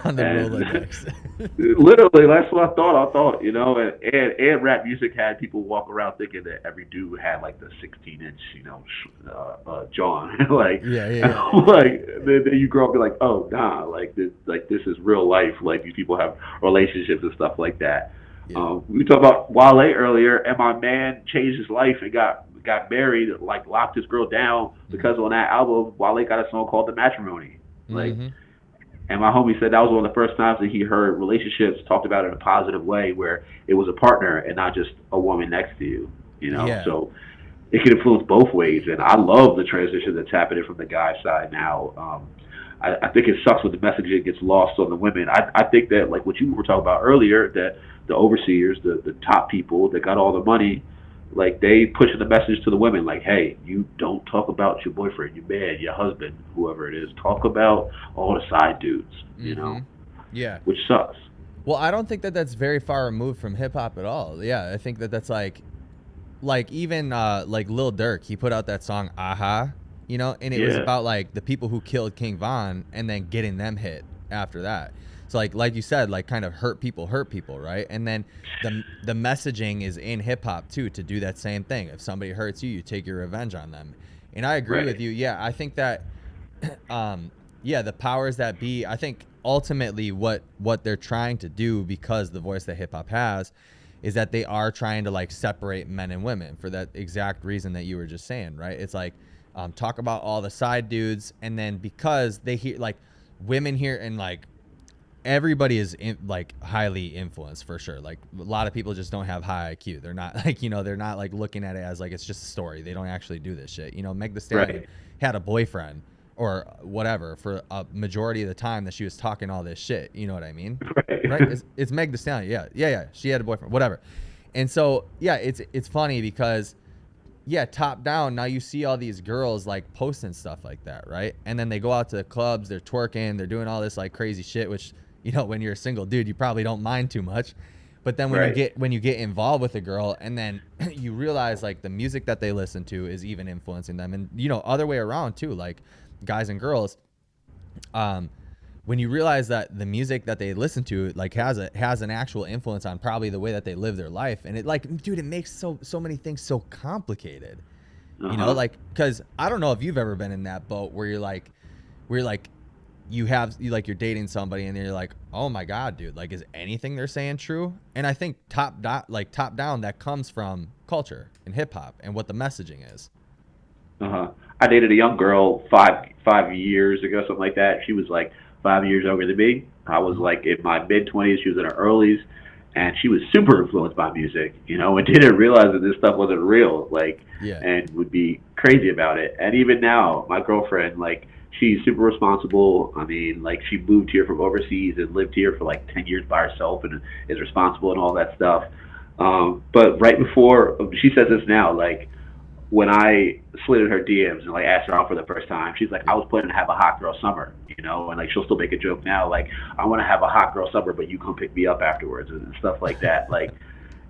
On the Rolodex. Literally, that's what I thought, you know, and rap music had people walk around thinking that every dude had like the 16-inch, you know, John. Like, like then you grow up and be like, oh nah, like this is real life. Like, these people have relationships and stuff like that. Yeah. We talked about Wale earlier, and my man changed his life and got married, like locked his girl down because on that album, Wale got a song called The Matrimony. Like. Mm-hmm. And my homie said that was one of the first times that he heard relationships talked about in a positive way, where it was a partner and not just a woman next to you, you know? Yeah. So it can influence both ways. And I love the transition that's happening from the guy's side now. I think it sucks when the messaging gets lost on the women. I think that, like what you were talking about earlier, that the overseers, the top people that got all the money, like, they pushing the message to the women, like, hey, you don't talk about your boyfriend, your man, your husband, whoever it is. Talk about all the side dudes, you know? Yeah. Which sucks. Well, I don't think that that's very far removed from hip hop at all. Yeah, I think that that's like like even like Lil Durk, he put out that song Aha, you know, and it was Yeah. about like the people who killed King Von and then getting them hit after that. So like you said, like kind of hurt people, right? And then the messaging is in hip hop too, to do that same thing. If somebody hurts you, you take your revenge on them. And I agree Right. with you. Yeah, I think that yeah, the powers that be, I think ultimately what they're trying to do, because the voice that hip hop has, is that they are trying to like separate men and women for that exact reason that you were just saying, right? It's like talk about all the side dudes, and then because they hear like women here, and like everybody is like highly influenced for sure. Like a lot of people just don't have high IQ. They're not like, you know, they're not like looking at it as like it's just a story. They don't actually do this shit. You know, Meg Thee Stallion Right. had a boyfriend or whatever for a majority of the time that she was talking all this shit. You know what I mean? Right. Right? It's Meg Thee Stallion. Yeah. She had a boyfriend, whatever. And so yeah, it's funny because yeah, top down, now you see all these girls like posting stuff like that, right? And then they go out to the clubs, they're twerking, they're doing all this like crazy shit, which, you know, when you're a single dude, you probably don't mind too much. But then Right. when you get involved with a girl, and then you realize like the music that they listen to is even influencing them, and you know, other way around too, like guys and girls, when you realize that the music that they listen to like has an actual influence on probably the way that they live their life, and it like, dude, it makes so many things so complicated. You know, Uh-huh. like, because I don't know if you've ever been in that boat where you're like you you're dating somebody and you're like, oh my god, dude, like, is anything they're saying true? And I think top down, that comes from culture and hip hop and what the messaging is. Uh-huh. I dated a young girl five years ago, something like that. She was like 5 years younger than me. I was like in my mid-20s. She was in her earlies, and she was super influenced by music, you know, and didn't realize that this stuff wasn't real, like, Yeah. and would be crazy about it. And even now, my girlfriend, like, she's super responsible. I mean, like, she moved here from overseas and lived here for like 10 years by herself and is responsible and all that stuff. But right before, she says this now, like, when I slid in her DMs and like asked her out for the first time, she's like, I was planning to have a hot girl summer, you know, and like she'll still make a joke now, like, I want to have a hot girl summer, but you come pick me up afterwards and stuff like that. Like,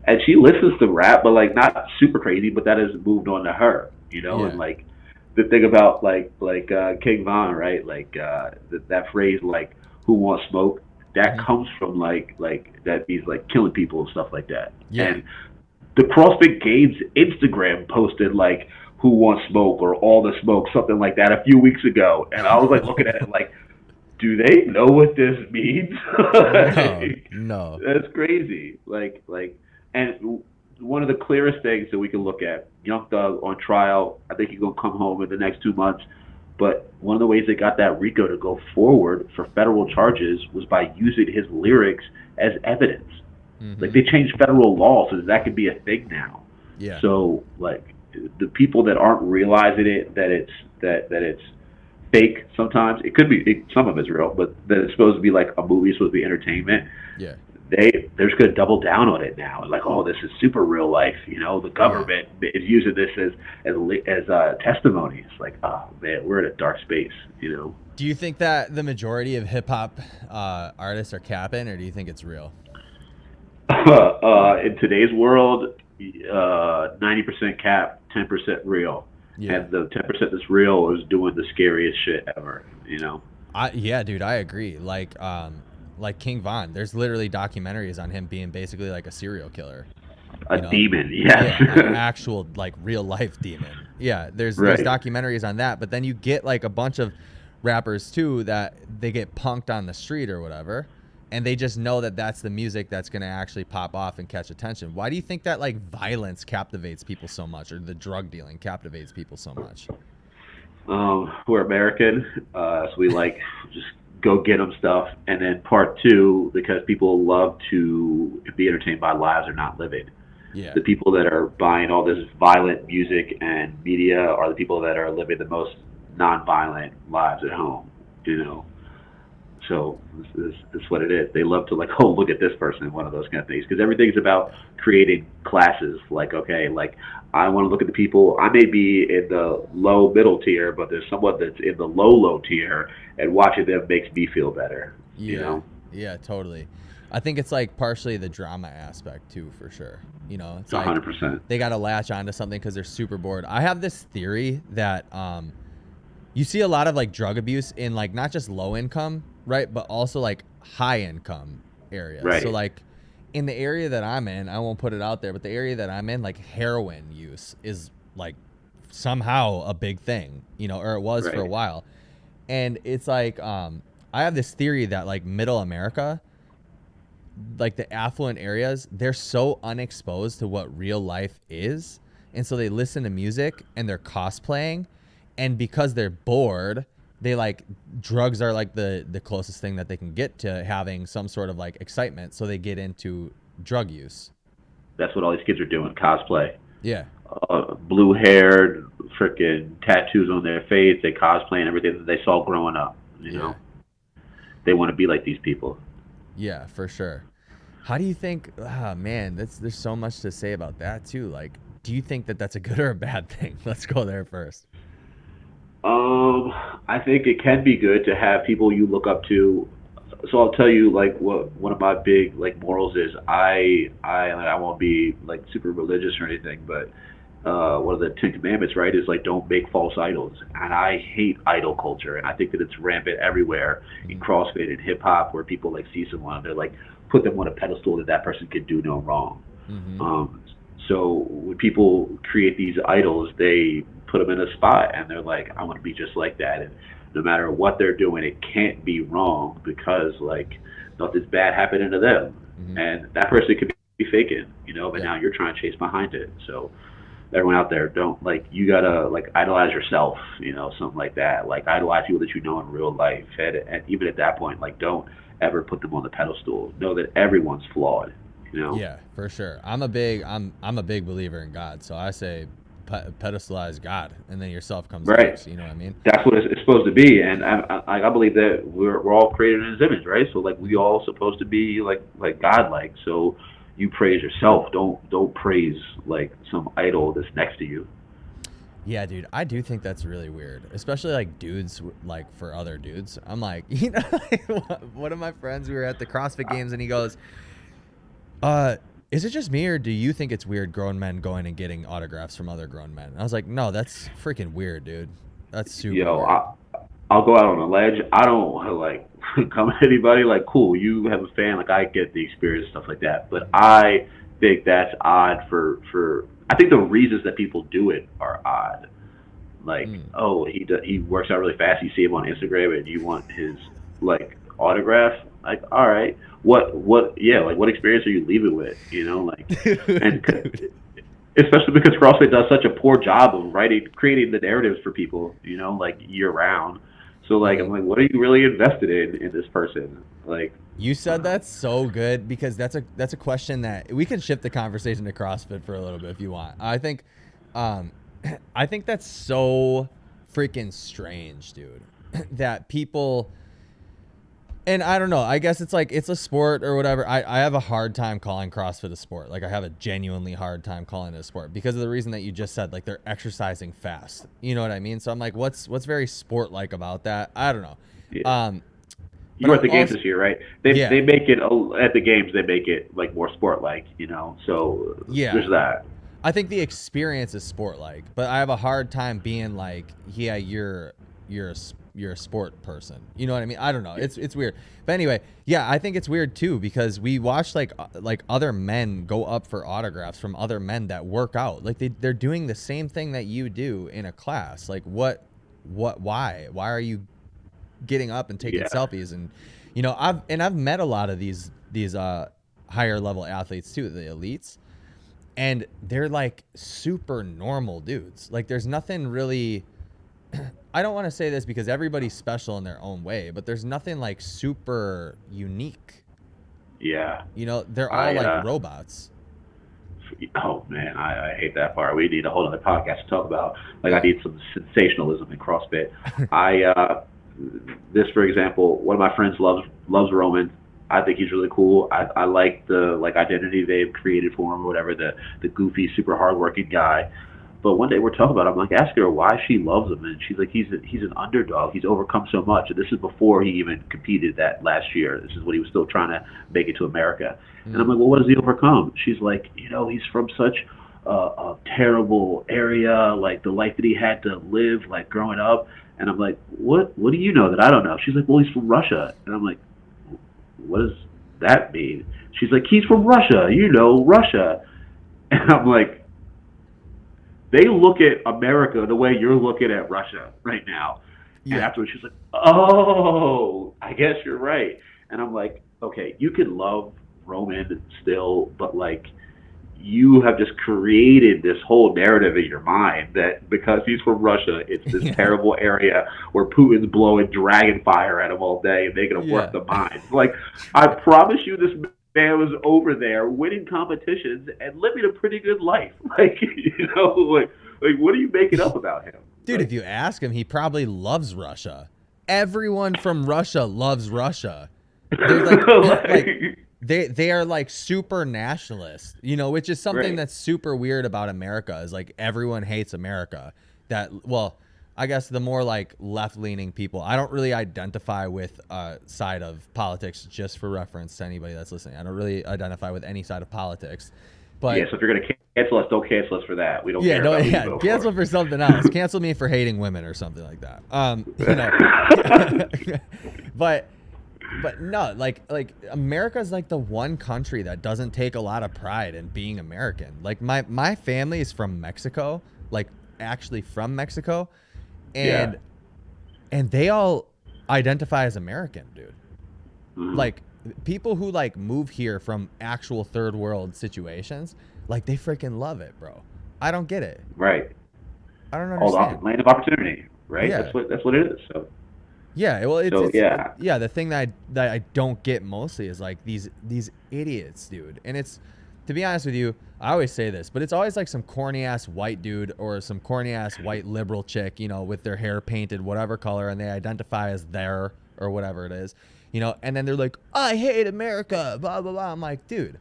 and she listens to rap, but like not super crazy, but that has moved on to her, you know, Yeah. and like the thing about King Von, right? Like that phrase, like, who wants smoke, that Mhm. comes from like that means like killing people and stuff like that. Yeah. And the CrossFit Games Instagram posted like who wants smoke or all the smoke, something like that a few weeks ago. And I was like looking at it like, do they know what this means? No. That's crazy. And one of the clearest things that we can look at, Young Thug on trial, I think he's going to come home in the next 2 months. But one of the ways they got that RICO to go forward for federal charges was by using his lyrics as evidence. Mhm. Like, they changed federal law so that could be a thing now. Yeah. So like the people that aren't realizing it, that it's fake sometimes. It could be some of it's real, but that it's supposed to be like a movie, supposed to be entertainment. Yeah. They're just gonna double down on it now. Like, oh, this is super real life. You know, the government is using this as testimony. It's like, oh man, we're in a dark space. You know. Do you think that the majority of hip hop artists are capping, or do you think it's real? In today's world, 90% cap, 10% real. Yeah. And the 10% that's real is doing the scariest shit ever, you know? Yeah, dude, I agree. Like King Von, there's literally documentaries on him being basically like a serial killer. A You know? demon, yes. Yeah, an actual like real life demon. Yeah, there's Right. documentaries on that, but then you get like a bunch of rappers too that they get punked on the street or whatever, and they just know that that's the music that's going to actually pop off and catch attention. Why do you think that like violence captivates people so much, or the drug dealing captivates people so much? We're American, so we like just go get them stuff. And then part two, because people love to be entertained by lives they're not living. Yeah. The people that are buying all this violent music and media are the people that are living the most non-violent lives at home, you know. So this is what it is. They love to like, oh, look at this person, one of those kind of things, because everything's about creating classes. Like, okay, like I want to look at the people. I may be in the low middle tier, but there's someone that's in the low tier, and watching them makes me feel better. Yeah. You know. Yeah, totally. I think it's like partially the drama aspect too, for sure. You know, it's like 100%. they got to latch onto something because they're super bored. I have this theory that you see a lot of like drug abuse in like not just low income, right, but also like high income areas. Right. So like in the area that I'm in, I won't put it out there, but the area that I'm in, like heroin use is like somehow a big thing, you know, or it was for a Right. while. And it's like I have this theory that like middle America, like the affluent areas, they're so unexposed to what real life is, and so they listen to music and they're cosplaying, and because they're bored, they like drugs are like the closest thing that they can get to having some sort of like excitement, so they get into drug use. That's what all these kids are doing, cosplay. Yeah. Blue haired, freaking tattoos on their face. They cosplay and everything that they saw growing up. You know, they want to be like these people. Yeah, for sure. How do you think? Ah, man, there's so much to say about that too. Like, do you think that that's a good or a bad thing? Let's go there first. I think it can be good to have people you look up to. So I'll tell you, like, what one of my big like morals is. I won't be like super religious or anything, but one of the Ten Commandments, right, is like don't make false idols. And I hate idol culture, and I think that it's rampant everywhere in CrossFit and hip hop, where people like see someone and they're like put them on a pedestal that person could do no wrong. Mm-hmm. So when people create these idols, they put them in a spot, and they're like, I want to be just like that. And no matter what they're doing, it can't be wrong because like nothing's bad happening to them, Mm-hmm. and that person could be faking, you know. But Yeah. now you're trying to chase behind it. So everyone out there, don't like you gotta like idolize yourself, you know, something like that. Like idolize people that you know in real life, and even at that point, like don't ever put them on the pedestal. Know that everyone's flawed, you know. Yeah, for sure. I'm a big believer in God, so I say pedestalize God, and then yourself comes Right. next. You know what I mean? That's what it's supposed to be, and I believe that we're all created in His image, right? So like we all supposed to be like God like. So you praise yourself. Don't praise like some idol that's next to you. Yeah, dude, I do think that's really weird, especially like dudes, like for other dudes. I'm like, you know, like, one of my friends, we were at the CrossFit Games, and he goes, is it just me, or do you think it's weird grown men going and getting autographs from other grown men? And I was like, no, that's freaking weird, dude. That's super Yo, weird. I'll go out on a ledge. I don't like come at anybody. Like, cool, you have a fan. Like, I get the experience, stuff like that. But I think that's odd for. I think the reasons that people do it are odd. Like, oh, he works out really fast. You see him on Instagram, and you want his like autograph. Like, all right, what? Yeah, like, what experience are you leaving with? You know, like, and especially because CrossFit does such a poor job of creating the narratives for people. You know, like year round. So like, I'm like, what are you really invested in this person? Like, You said that's so good, because that's a question that we can shift the conversation to CrossFit for a little bit if you want. I think that's so freaking strange, dude, that people, and I don't know, I guess it's like it's a sport or whatever. I have a hard time calling CrossFit a sport. Like I have a genuinely hard time calling it a sport because of the reason that you just said, like they're exercising fast. You know what I mean? So I'm like, what's very sport like about that? I don't know. yeah. But You were at the I'm games also- this year, right? They Yeah. they make it at the games. They make it like more sport like, you know. So Yeah. there's that. I think the experience is sport like, but I have a hard time being like, yeah, you're a sport person. You know what I mean? I don't know. It's weird. But anyway, yeah, I think it's weird too, because we watch like other men go up for autographs from other men that work out. Like they're doing the same thing that you do in a class. Like why are you getting up and taking Yeah. selfies? And you know, I've met a lot of these higher level athletes too, the elites. And they're like super normal dudes. Like there's nothing really, I don't want to say this because everybody's special in their own way, but there's nothing like super unique. Yeah. You know, they're all I, like robots. Oh man, I hate that part. We need a whole other podcast to talk about. Like, I need some sensationalism in CrossFit. This, for example, one of my friends loves Roman. I think he's really cool. I like the like identity they've created for him or whatever, the goofy, super hardworking guy. But one day we're talking about it, I'm like, asking her why she loves him, and she's like, he's an underdog. He's overcome so much, and this is before he even competed that last year. This is when he was still trying to make it to America. And I'm like, well, what has he overcome? She's like, he's from such a terrible area, like the life that he had to live, like growing up. And I'm like, what do you know that I don't know? She's like, well, he's from Russia. And I'm like, what does that mean? She's like, he's from Russia, Russia. And I'm like, they look at America the way you're looking at Russia right now. Yeah. And afterwards, she's like, oh, I guess you're right. And I'm like, okay, you can love Roman still, but like, you have just created this whole narrative in your mind that because he's from Russia, it's this terrible area where Putin's blowing dragon fire at him all day and making him work the mines. Like, I promise you, this man was over there winning competitions and living a pretty good life. Like, like what are you making up about him? Dude, if you ask him, he probably loves Russia. Everyone from Russia loves Russia. They're They are like super nationalist, which is something that's super weird about America is like everyone hates America. I guess the more like left-leaning people, I don't really identify with a side of politics, just for reference to anybody that's listening. I don't really identify with any side of politics. But so if you're going to cancel us, don't cancel us for that. We don't care about who cancel for something else. Cancel me for hating women or something like that. But no, like America's like the one country that doesn't take a lot of pride in being American. Like my family is from Mexico, like actually from Mexico, and they all identify as American, dude. Mm-hmm. Like people who like move here from actual third world situations, like they freaking love it, bro. I don't get it. Right. I don't understand. Land of opportunity, right? Yeah. That's what it is. So. Yeah, well, the thing that I don't get mostly is like these idiots, dude. And it's, to be honest with you, I always say this, but it's always like some corny ass white dude or some corny ass white liberal chick, with their hair painted whatever color and they identify as their or whatever it is, and then they're like, I hate America, blah blah blah. I'm like, dude,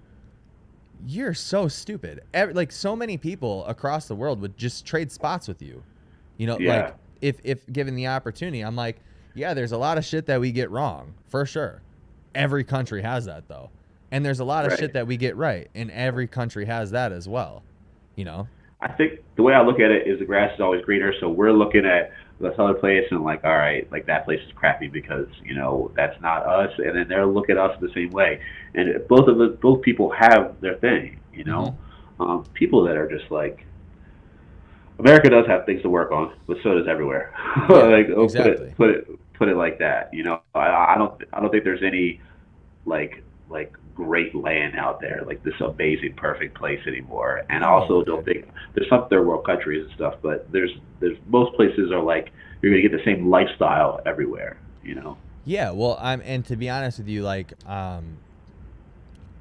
you're so stupid. Like so many people across the world would just trade spots with you, like if given the opportunity. I'm like, yeah, there's a lot of shit that we get wrong, for sure. Every country has that, though. And there's a lot of shit that we get right, and every country has that as well, I think the way I look at it is the grass is always greener, so we're looking at this other place and like, all right, like that place is crappy because, that's not us, and then they'll look at us the same way. And both people have their thing, Mm-hmm. People that are just like, America does have things to work on, but so does everywhere. Yeah, exactly. Put it like that. I don't think there's any like great land out there, like this amazing perfect place anymore. And I also don't think there's some third world countries and stuff, but there's most places are like you're gonna get the same lifestyle everywhere. Yeah, well, and to be honest with you, like a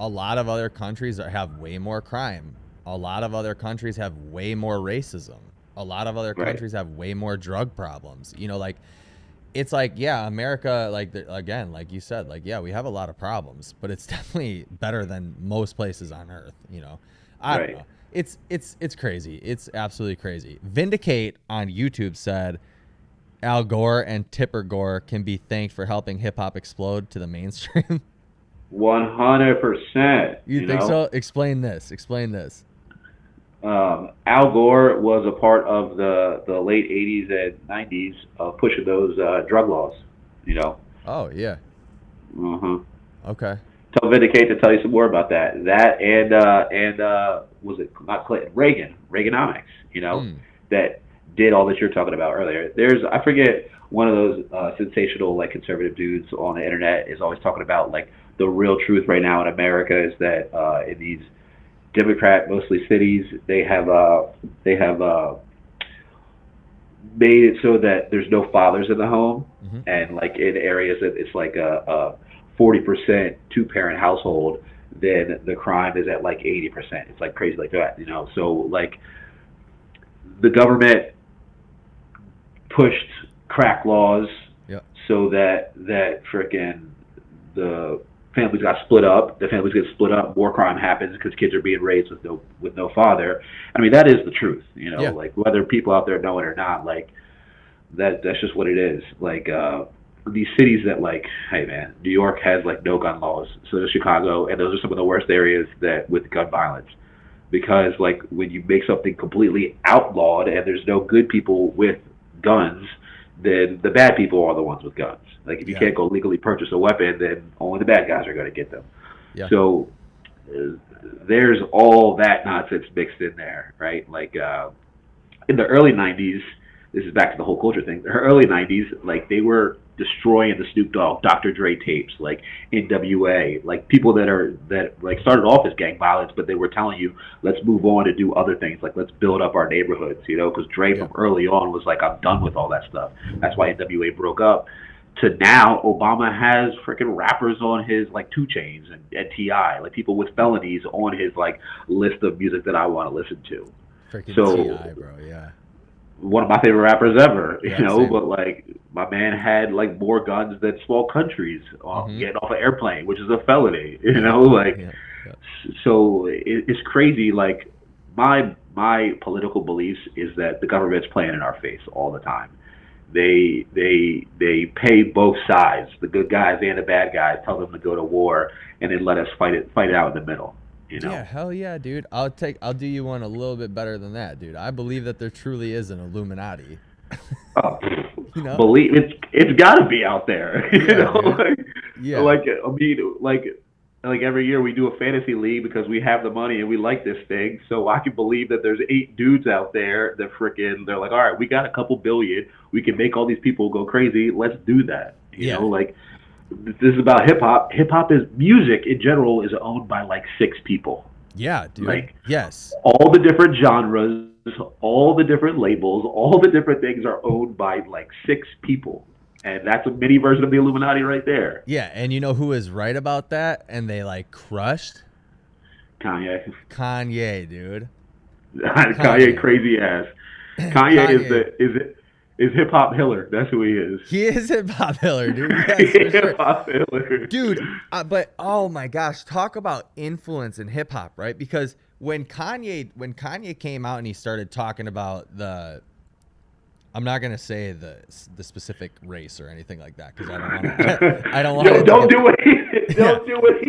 lot of other countries have way more crime. A lot of other countries have way more racism. A lot of other countries have way more drug problems. Like, it's like, yeah, America, like, again, like you said, like, yeah, we have a lot of problems, but it's definitely better than most places on earth. I don't know. It's crazy. It's absolutely crazy. Vindicate on YouTube said Al Gore and Tipper Gore can be thanked for helping hip hop explode to the mainstream. 100%. You think so? Explain this. Al Gore was a part of the late 80s and 90s of pushing those drug laws, Oh, yeah. Uh-huh. Okay. Tell Vindicate to tell you some more about that. That and was it not Clinton? Reaganomics, that did all that you're talking about earlier. There's, I forget, one of those sensational, like, conservative dudes on the internet is always talking about, like, the real truth right now in America is that in these Democrat mostly cities, they have made it so that there's no fathers in the home, mm-hmm. and like in areas that it's like a 40% two-parent household, then the crime is at like 80%. It's like crazy like that, So like the government pushed crack laws, so that frickin' the families got split up. The families get split up. More crime happens because kids are being raised with no father. I mean, that is the truth. You know, Yeah. like whether people out there know it or not, like that's just what it is. Like these cities that like, hey man, New York has like no gun laws. So does Chicago, and those are some of the worst areas that with gun violence. Because like when you make something completely outlawed and there's no good people with guns, then the bad people are the ones with guns. Like if you Yeah. can't go legally purchase a weapon, then only the bad guys are going to get them. Yeah. So there's all that nonsense mixed in there, right? Like in the early '90s, this is back to the whole culture thing. The early '90s, like they were destroying the Snoop Dogg, Dr. Dre tapes, like NWA, like people that like started off as gang violence, but they were telling you, let's move on to do other things, like let's build up our neighborhoods, you know, because Dre Yeah. from early on was like, I'm done with all that stuff. That's why NWA broke up. To now, Obama has freaking rappers on his like 2 Chainz and T.I., like people with felonies on his like list of music that I want to listen to. Freaking So T.I., bro. Yeah. one of my favorite rappers ever, you Yeah, know, same. but like my man had like more guns than small countries Mhm. getting off an airplane, which is a felony, you know, like Yeah. Yeah. so it's crazy. Like my political beliefs is that the government's playing in our face all the time. They pay both sides, the good guys and the bad guys, tell them to go to war, and then let us fight it out in the middle. You know? Yeah, hell yeah, dude. I'll do you one a little bit better than that, dude. I believe that there truly is an Illuminati. Oh, You know? believe it's got to be out there. You Yeah, know, dude. like, Yeah. like I mean, like every year we do a fantasy league because we have the money and we like this thing. So I can believe that there's 8 dudes out there that freaking they're like, all right, we got a couple billion, we can make all these people go crazy. Let's do that. You Yeah. know, like this is about hip hop. Hip hop is music in general is owned by like 6 people. Yeah, dude. Like- Yes. All the different genres, all the different labels, all the different things are owned by like 6 people. And that's a mini version of the Illuminati right there. Yeah, and you know who is right about that and they like crushed? Kanye. Kanye, dude. Kanye crazy ass. Kanye Kanye. is hip hop Hiller. That's who he is. He is hip hop Hiller, dude. Yes, for sure. Hip hop Hiller. Dude, but oh my gosh, talk about influence in hip hop, right? Because when Kanye came out and he started talking about I'm not gonna say the specific race or anything like that because I don't want to. I don't want Yo, to. don't do what he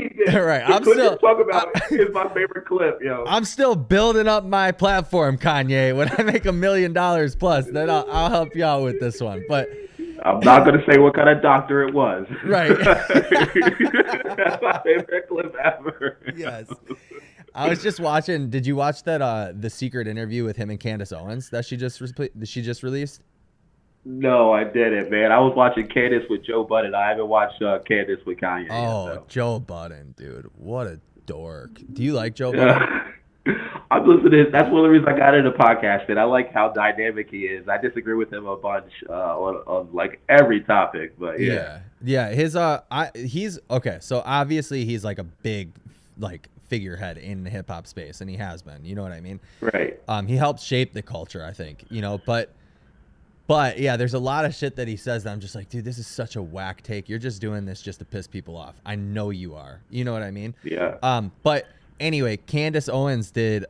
did. Right, The I'm clip still- you talk about is my favorite clip, yo. I'm still building up my platform, Kanye. When I make $1 million plus, then I'll help you out with this one. But I'm not gonna say what kind of doctor it was. Right. That's my favorite clip ever. yes, I was just watching. Did you watch that the secret interview with him and Candace Owens that she just released? No, I didn't, man. I was watching Candace with Joe Budden. I haven't watched Candace with Kanye. Oh, yet, so. Joe Budden, dude, what a dork. Do you like Joe Budden? I'm listening. That's one of the reasons I got into podcasting. I like how dynamic he is. I disagree with him a bunch on like every topic, but yeah. His he's okay. So obviously he's like a big like figurehead in the hip hop space, and he has been. You know what I mean? Right. He helped shape the culture, I think. You know, but yeah, there's a lot of shit that he says that I'm just like, dude, this is such a whack take. You're just doing this just to piss people off. I know you are. You know what I mean? Yeah. But anyway, Candace Owens did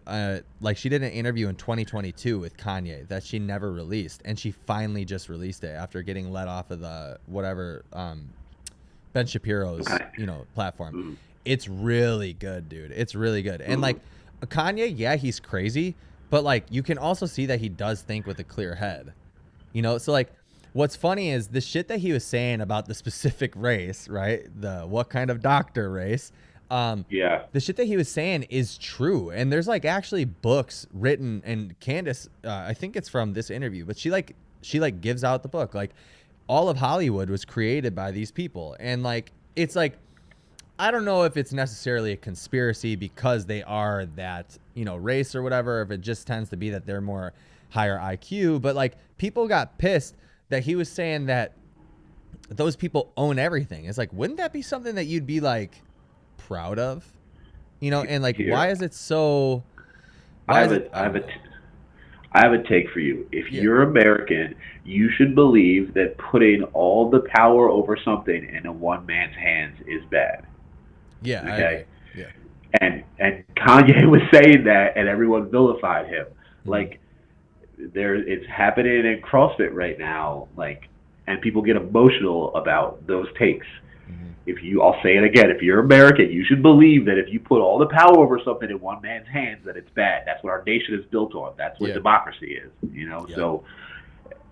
she did an interview in 2022 with Kanye that she never released, and she finally just released it after getting let off of the whatever Ben Shapiro's platform. Mm. It's really good, dude. It's really good. And like Kanye, yeah, he's crazy, but like you can also see that he does think with a clear head. You know, so like what's funny is the shit that he was saying about the specific race, right? The what kind of doctor race. Yeah. The shit that he was saying is true. And there's like actually books written, and Candace, I think it's from this interview, but she gives out the book. Like all of Hollywood was created by these people. And like, it's like, I don't know if it's necessarily a conspiracy because they are that, race or whatever, if it just tends to be that they're more higher IQ, but like people got pissed that he was saying that those people own everything. It's like, wouldn't that be something that you'd be like proud of? And like, Here. why is it so? I have a take for you. If you're American, you should believe that putting all the power over something in a one man's hands is bad. Yeah, I Okay, agree. Yeah. and Kanye was saying that, and everyone vilified him. Mm-hmm. Like it's happening in CrossFit right now. Like, and people get emotional about those takes. Mm-hmm. I'll say it again, if you're American, you should believe that if you put all the power over something in one man's hands, that it's bad. That's what our nation is built on. That's what Yeah. democracy is. You know, Yep. so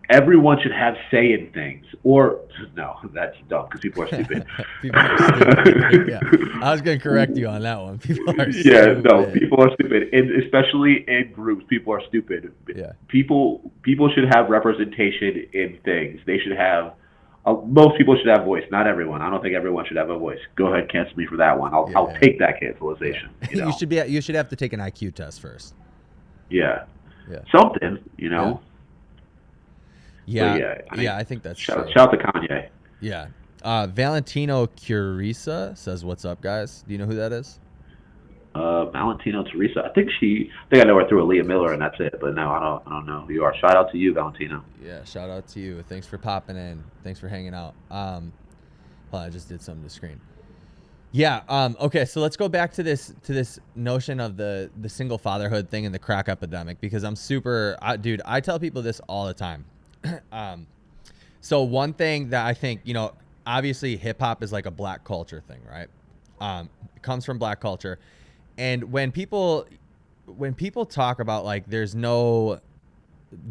everyone should have say in things. Or no, that's dumb because people are stupid. People are stupid. Yeah. I was gonna correct you on that one. People are Yeah, no, stupid. people are stupid, and especially in groups, people are stupid. Yeah. People should have representation in things. They should have. Most people should have voice. Not everyone. I don't think everyone should have a voice. Go ahead, cancel me for that one. I'll Yeah. take that Yeah. cancellation. You should have to take an IQ test first. Yeah. Yeah. Something. You know. Yeah. Yeah, I mean, I think that's Shout true. out to Kanye. Yeah. Valentino Curisa says, "What's up, guys? Do you know who that is?" Valentino Teresa. I think I know her through Aaliyah Miller, and that's it. But no, I don't know who you are. Shout out to you, Valentino. Yeah. Shout out to you. Thanks for popping in. Thanks for hanging out. Hold on, I just did something to the screen. Yeah. Okay. So let's go back to this notion of the single fatherhood thing and the crack epidemic, because I'm super, dude. I tell people this all the time. So one thing that I think, obviously hip hop is like a black culture thing, right? It comes from black culture, and when people talk about like there's no,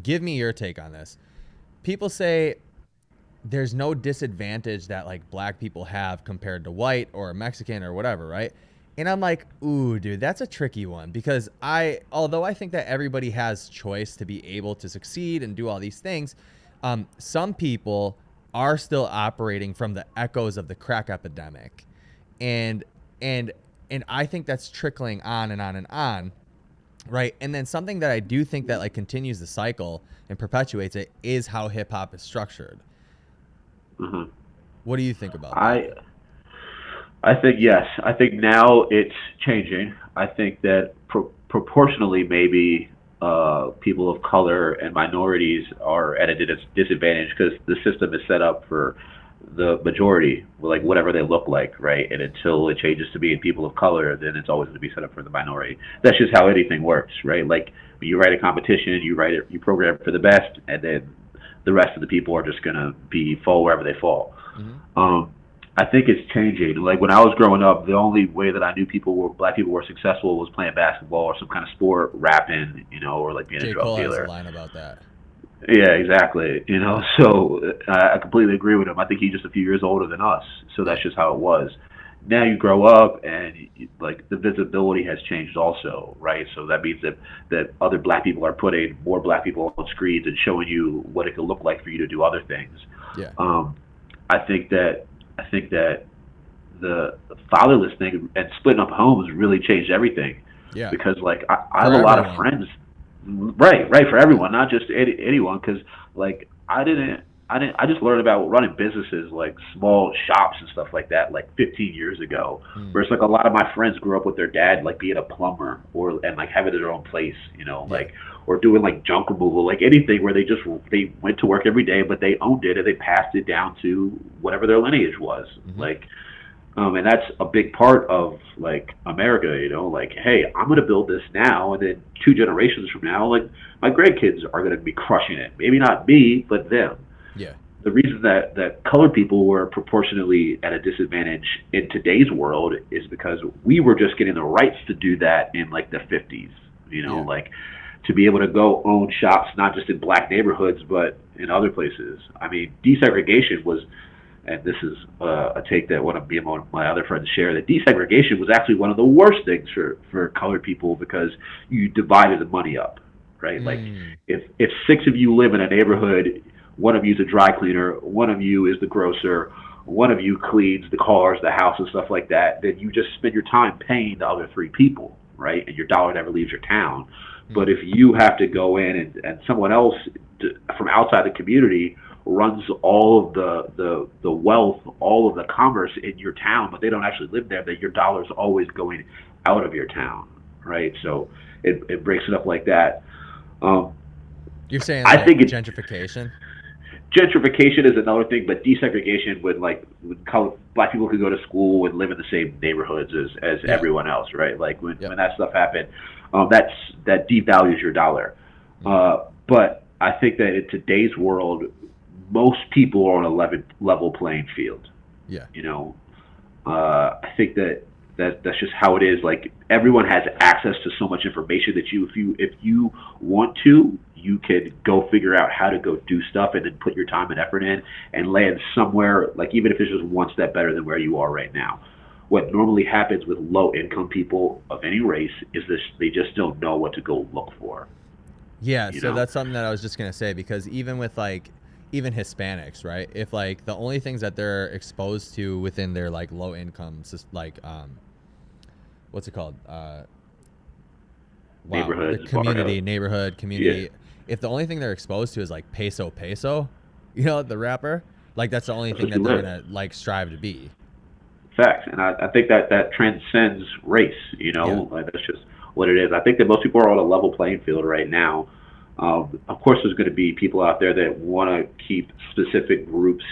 give me your take on this. People say there's no disadvantage that like black people have compared to white or Mexican or whatever, right? And I'm like, ooh, dude, that's a tricky one, because although I think that everybody has choice to be able to succeed and do all these things, some people are still operating from the echoes of the crack epidemic, and I think that's trickling on and on and on, right? And then something that I do think that like continues the cycle and perpetuates it is how hip hop is structured. Mm-hmm. What do you think about that? I think yes. I think now it's changing. I think that proportionally, maybe people of color and minorities are at a disadvantage because the system is set up for the majority, like whatever they look like, right? And until it changes to being people of color, then it's always going to be set up for the minority. That's just how anything works, right? Like when you write a competition, you program for the best, and then the rest of the people are just going to fall wherever they fall. Mm-hmm. I think it's changing. Like when I was growing up, the only way that I knew black people were successful was playing basketball or some kind of sport, rapping, or like being J. a drug Cole dealer. has a line about that. Yeah, exactly. So I completely agree with him. I think he's just a few years older than us, so that's just how it was. Now you grow up, and like the visibility has changed also, right? So that means that other black people are putting more black people on screens and showing you what it could look like for you to do other things. Yeah. I think that the fatherless thing and splitting up homes really changed everything. Yeah. Because like I have a lot of friends. Right, for everyone, not just anyone. Because like I just learned about running businesses, like small shops and stuff like that, like 15 years ago. Whereas like a lot of my friends grew up with their dad, like being a plumber and like having their own place, like or doing like junk removal, like anything where they went to work every day, but they owned it and they passed it down to whatever their lineage was, like. And that's a big part of like America, like, hey, I'm going to build this now, and then 2 generations from now, like my grandkids are going to be crushing it. Maybe not me, but them. Yeah. The reason that colored people were proportionally at a disadvantage in today's world is because we were just getting the rights to do that in like the 50s, like to be able to go own shops, not just in black neighborhoods, but in other places. I mean, desegregation was, and this is a take that one of my other friends share, that desegregation was actually one of the worst things for colored people because you divided the money up, right? Like if 6 of you live in a neighborhood, one of you is a dry cleaner, one of you is the grocer, one of you cleans the cars, the house, and stuff like that, then you just spend your time paying the other 3 people, right? And your dollar never leaves your town. But if you have to go in and someone else from outside the community runs all of the wealth, all of the commerce in your town, but they don't actually live there, that your dollar's always going out of your town, right? So it breaks it up like that. You're saying I like think gentrification? gentrification is another thing, but desegregation when black people could go to school and live in the same neighborhoods as Yeah. everyone else, right? Like when, Yep. when that stuff happened, that devalues your dollar. But I think that in today's world, most people are on a level playing field. Yeah. You know, I think that's just how it is. Like everyone has access to so much information that if you want to, you can go figure out how to go do stuff and then put your time and effort in and land somewhere, like even if it's just one step better than where you are right now. What normally happens with low income people of any race is this: they just don't know what to go look for. Yeah, You so know? that's something that I was just gonna say, because even with like even Hispanics, right? If like the only things that they're exposed to within their like low incomes, like what's it called? Neighborhoods, the community, barrio. neighborhood, community. Yeah. If the only thing they're exposed to is like peso, you know, the rapper, like that's the only That's thing what that you they're live. gonna like strive to be. Facts, and I think that transcends race. You Yeah. know, like that's just what it is. I think that most people are on a level playing field right now. Of course, there's going to be people out there that want to keep specific groups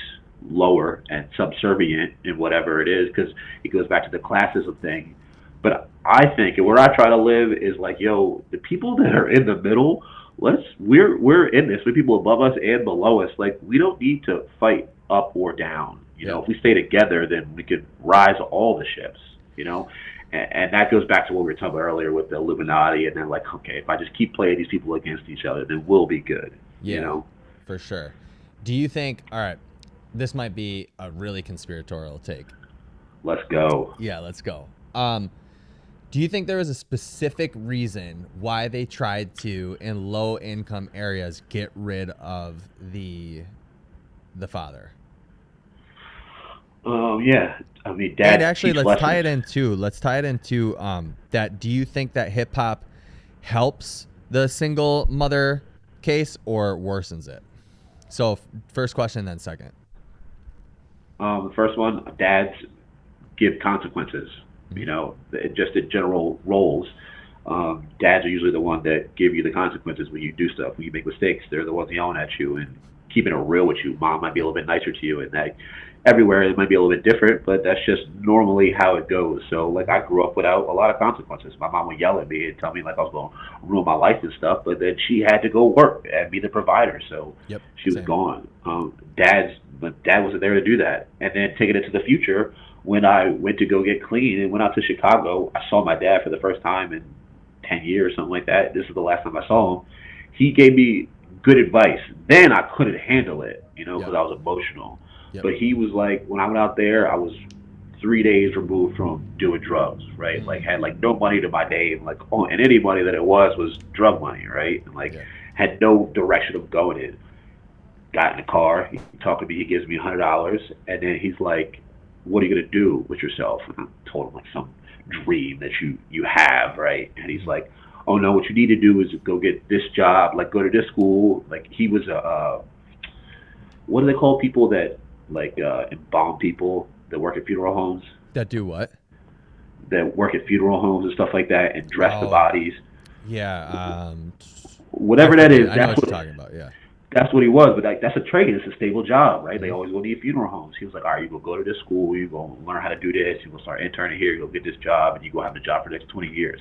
lower and subservient in whatever it is, because it goes back to the classism thing. But I think, and where I try to live is like, yo, the people that are in the middle, we're in this. We're people above us and below us. Like we don't need to fight up or down. You Yeah. know, if we stay together, then we could rise all the ships. You know, and that goes back to what we were talking about earlier with the Illuminati, and then like, okay, if I just keep playing these people against each other, then we'll be good. You Yeah, know, for sure. Do you think? All right, this might be a really conspiratorial take. let's go. Yeah, let's go. Do you think there was a specific reason why they tried to, in low income areas, get rid of the father? Yeah. I mean, And dad actually, teach let's tie it lessons. into that. Do you think that hip hop helps the single mother case or worsens it? So, first question, then second. The first one, dads give consequences. You know, just in general roles. Dads are usually the one that give you the consequences when you do stuff. When you make mistakes, they're the ones yelling at you and keeping it real with you. Mom might be a little bit nicer to you, and that everywhere it might be a little bit different, but that's just normally how it goes. So, like, I grew up without a lot of consequences. My mom would yell at me and tell me like I was going to ruin my life and stuff, but then she had to go work and be the provider, so Yep. she was Same. gone. But dad wasn't there to do that. And then taking it to the future, when I went to go get clean and went out to Chicago, I saw my dad for the first time in 10 years, something like that. This is the last time I saw him. He gave me good advice. Then I couldn't handle it, you know, because Yep. I was emotional. Yep. But he was like, when I went out there, I was 3 days removed from doing drugs, right? Like, had like no money to my name, like, oh, and any money that it was drug money, right? And like, Yeah. had no direction of going in. Got in the car, he talked to me, he gives me $100, and then he's like, what are you gonna do with yourself? And I told him like some dream that you have, right? And he's like, oh no, what you need to do is go get this job, like go to this school. Like he was what do they call people that like embalm people that work at funeral homes, That do what? that work at funeral homes and stuff like that, and dress the Oh. bodies, Yeah. whatever that is. I know That's what what you're talking about. Yeah. that's what he was. But like, that's a trade. It's a stable job, right? They always go to funeral homes. He was like, all right, you go to this school, you go learn how to do this, you go start interning here, you go get this job, and you go have the job for the next 20 years.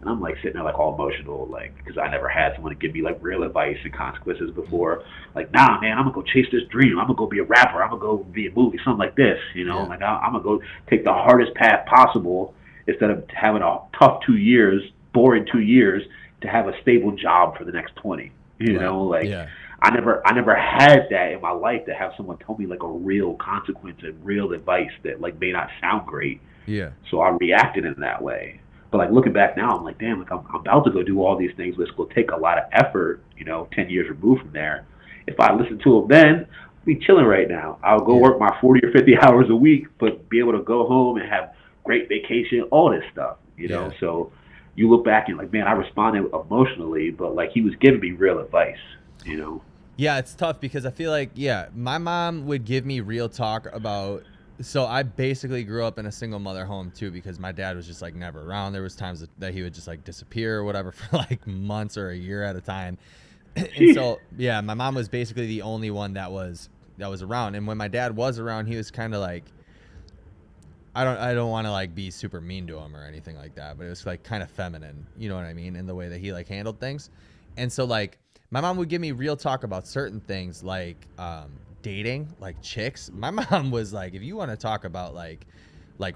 And I'm like sitting there like all emotional, like, because I never had someone to give me like real advice and consequences before. Like, nah, man, I'm gonna go chase this dream. I'm gonna go be a rapper. I'm gonna go be a movie, something like this. You know, Yeah. like I'm gonna go take the hardest path possible instead of having a tough 2 years, boring 2 years, to have a stable job for the next 20. You Right. know, like. Yeah. I never had that in my life, to have someone tell me like a real consequence and real advice that like may not sound great. Yeah. So I reacted in that way. But like looking back now, I'm like, damn, like I'm about to go do all these things, which will take a lot of effort. You know, 10 years removed from there. If I listened to them then, I'd be chilling right now. I'll go Yeah. work my 40 or 50 hours a week, but be able to go home and have great vacation, all this stuff. You know, Yeah. so you look back and like, man, I responded emotionally, but like he was giving me real advice. You know. Yeah, it's tough because I feel like, yeah, my mom would give me real talk about. So I basically grew up in a single mother home too, because my dad was just like never around. There was times that he would just like disappear or whatever for like months or a year at a time. And so yeah, my mom was basically the only one that was around. And when my dad was around, he was kind of like, I don't want to like be super mean to him or anything like that, but it was like kind of feminine, you know what I mean, in the way that he like handled things. And so like my mom would give me real talk about certain things like dating, like chicks. My mom was like, if you want to talk about like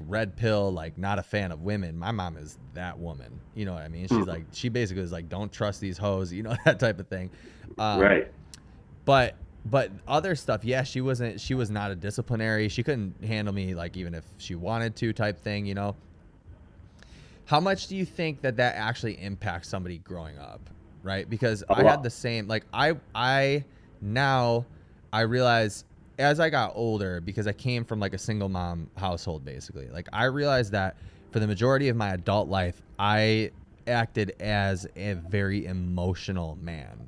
red pill, like not a fan of women, my mom is that woman, you know what I mean? She's like, she basically was like, don't trust these hoes, you know, that type of thing. Right. But other stuff, yeah, she was not a disciplinary. She couldn't handle me like even if she wanted to type thing, you know. How much do you think that actually impacts somebody growing up, right? Because I had the same, like I now I realize as I got older, because I came from like a single mom household basically, like I realized that for the majority of my adult life, I acted as a very emotional man.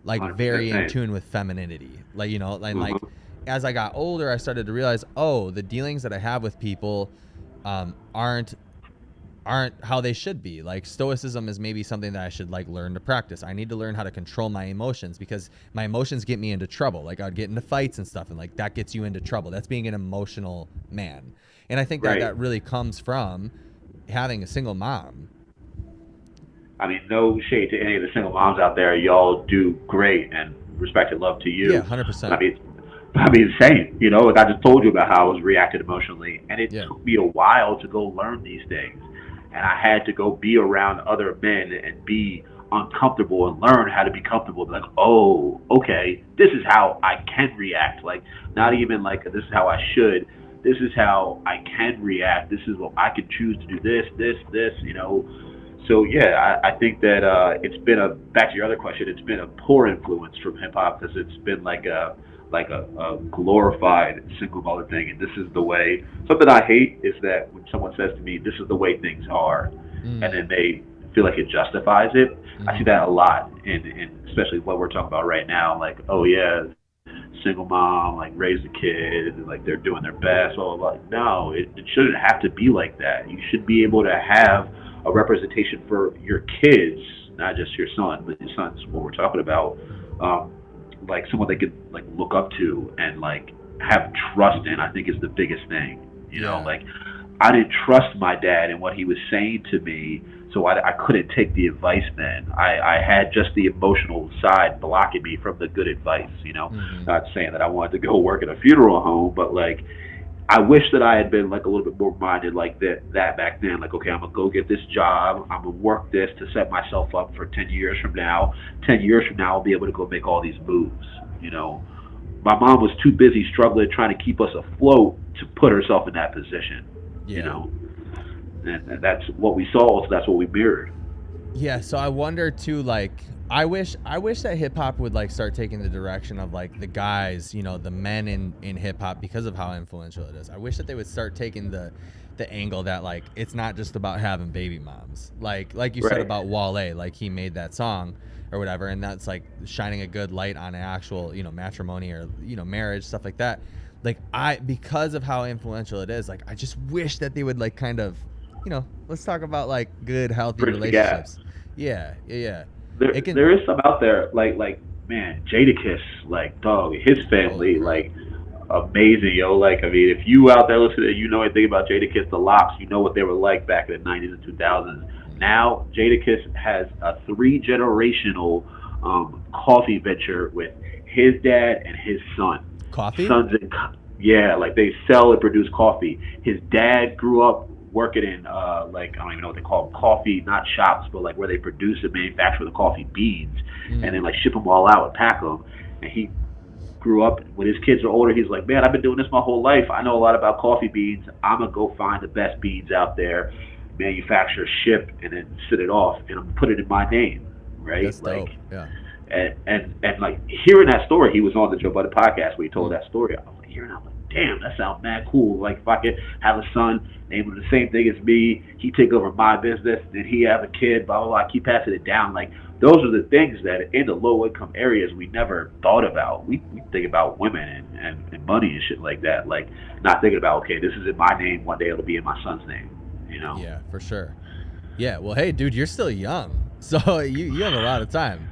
Like very in tune with femininity, like, you know, and like as I got older, I started to realize, oh, the dealings that I have with people aren't how they should be. Like stoicism is maybe something that I should like learn to practice. I need to learn how to control my emotions, because my emotions get me into trouble. Like I'd get into fights and stuff, and like that gets you into trouble. That's being an emotional man. And I think that really comes from having a single mom. I mean, no shade to any of the single moms out there. Y'all do great, and respect and love to you. Yeah, 100%. I mean, same. You know, like I just told you about how I was reacting emotionally, and it took me a while to go learn these things, and I had to go be around other men and be uncomfortable and learn how to be comfortable. Like, oh, okay, this is how I can react. Like, not even like this is how I should. This is how I can react. This is what I can choose to do. This. You know. So yeah, I think that it's been back to your other question. It's been a poor influence from hip hop, because it's been like a glorified single mother thing, and this is the way. Something I hate is that when someone says to me, "This is the way things are," and then they feel like it justifies it. I see that a lot, in especially what we're talking about right now. Like, oh yeah, single mom, like raised a kid, and like they're doing their best. Blah blah blah. No, it shouldn't have to be like that. You should be able to have a representation for your kids, not just your son, but your son's what we're talking about. Like someone they could like look up to and like have trust in, I think is the biggest thing. You know, like I didn't trust my dad and what he was saying to me, so I couldn't take the advice then. I had just the emotional side blocking me from the good advice, you know. Not saying that I wanted to go work at a funeral home, but like I wish that I had been like a little bit more minded like that back then. Like, okay, I'm gonna go get this job. I'm gonna work this to set myself up for 10 years from now. 10 years from now, I'll be able to go make all these moves. You know, my mom was too busy struggling trying to keep us afloat to put herself in that position. You know, and that's what we saw. So that's what we mirrored. Yeah. So I wonder too, like, I wish that hip hop would like start taking the direction of like the guys, you know, the men in hip hop, because of how influential it is. I wish that they would start taking the angle that like it's not just about having baby moms. Like you said about Wale, like he made that song or whatever, and that's like shining a good light on actual, you know, matrimony or, you know, marriage, stuff like that. Like because of how influential it is, like I just wish that they would like kind of, you know, let's talk about like good, healthy relationships. Yeah. There is some out there, like man, Jadakiss, like dog, his family, like amazing, yo. Like I mean, if you out there listening, and you know anything about Jadakiss, the Lox, you know what they were like back in the '90s and 2000s. Now Jadakiss has a 3-generational coffee venture with his dad and his son. Coffee? Yeah, like they sell and produce coffee. His dad grew up working in like I don't even know what they call them, coffee, not shops, but like where they produce and manufacture the coffee beans, and then like ship them all out and pack them. And he grew up when his kids are older. He's like, man, I've been doing this my whole life. I know a lot about coffee beans. I'm gonna go find the best beans out there, manufacture, ship, and then sit it off, and I'm gonna put it in my name, right? That's like, dope. Yeah. And like hearing that story, he was on the Joe Budden podcast where he told that story. I was like hearing, I'm like, damn, that sounds mad cool. Like if I could have a son, name him the same thing as me, he take over my business, then he have a kid, blah blah blah, keep passing it down. Like those are the things that in the low income areas we never thought about. We think about women and money and shit like that. Like not thinking about, okay, this is in my name, one day it'll be in my son's name. You know? Yeah, for sure. Yeah, well, hey, dude, you're still young, so you have a lot of time.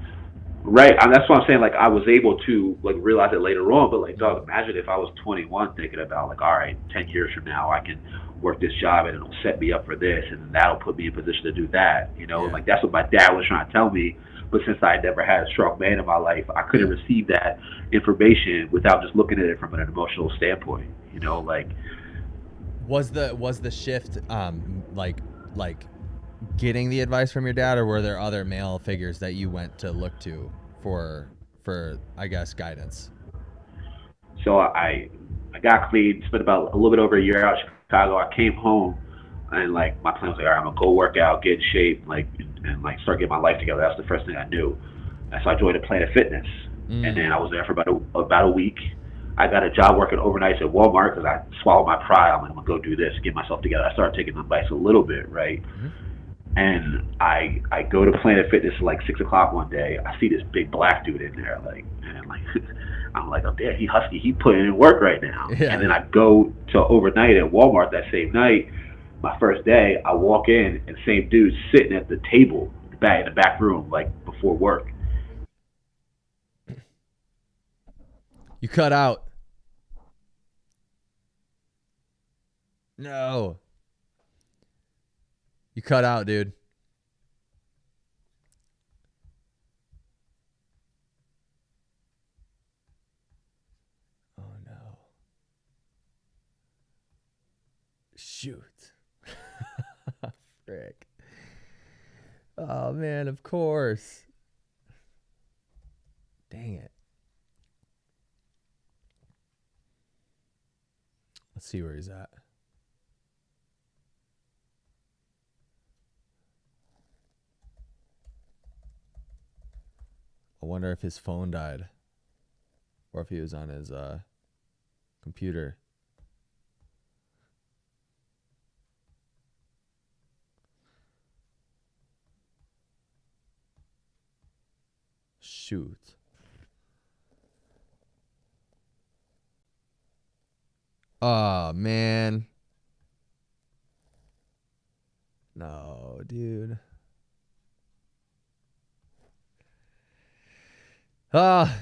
Right, and that's what I'm saying. Like, I was able to like realize it later on, but like, dog, imagine if I was 21 thinking about like, all right, 10 years from now, I can work this job and it'll set me up for this, and that'll put me in position to do that. You know, Yeah. like that's what my dad was trying to tell me. But since I never had a strong man in my life, I couldn't Yeah. receive that information without just looking at it from an emotional standpoint. You know, like Was the shift like getting the advice from your dad, or were there other male figures that you went to look to for I guess guidance? so I got clean, spent about a little bit over a year out in Chicago. I came home and like my plan was like, all right, I'm gonna go work out, get in shape, like and like start getting my life together. That's the first thing I knew. And so I joined a Planet Fitness, and then Mm. I was there for about a week. I got a job working overnights at Walmart because I swallowed my pride. I'm like, I'm gonna go do this, get myself together. I started taking the advice a little bit, right? Hmm. And I go to Planet Fitness at like 6 o'clock one day. I see this big black dude in there, like, and like I'm like, oh damn, he husky, he putting in work right now. Yeah. And then I go to overnight at Walmart that same night. My first day, I walk in and same dude sitting at the table in the back room, like before work. You cut out. No. You cut out, dude. Oh no. Shoot. Frick. Oh man, of course. Dang it. Let's see where he's at. I wonder if his phone died or if he was on his computer. Shoot. Oh, man. No, dude. Ah.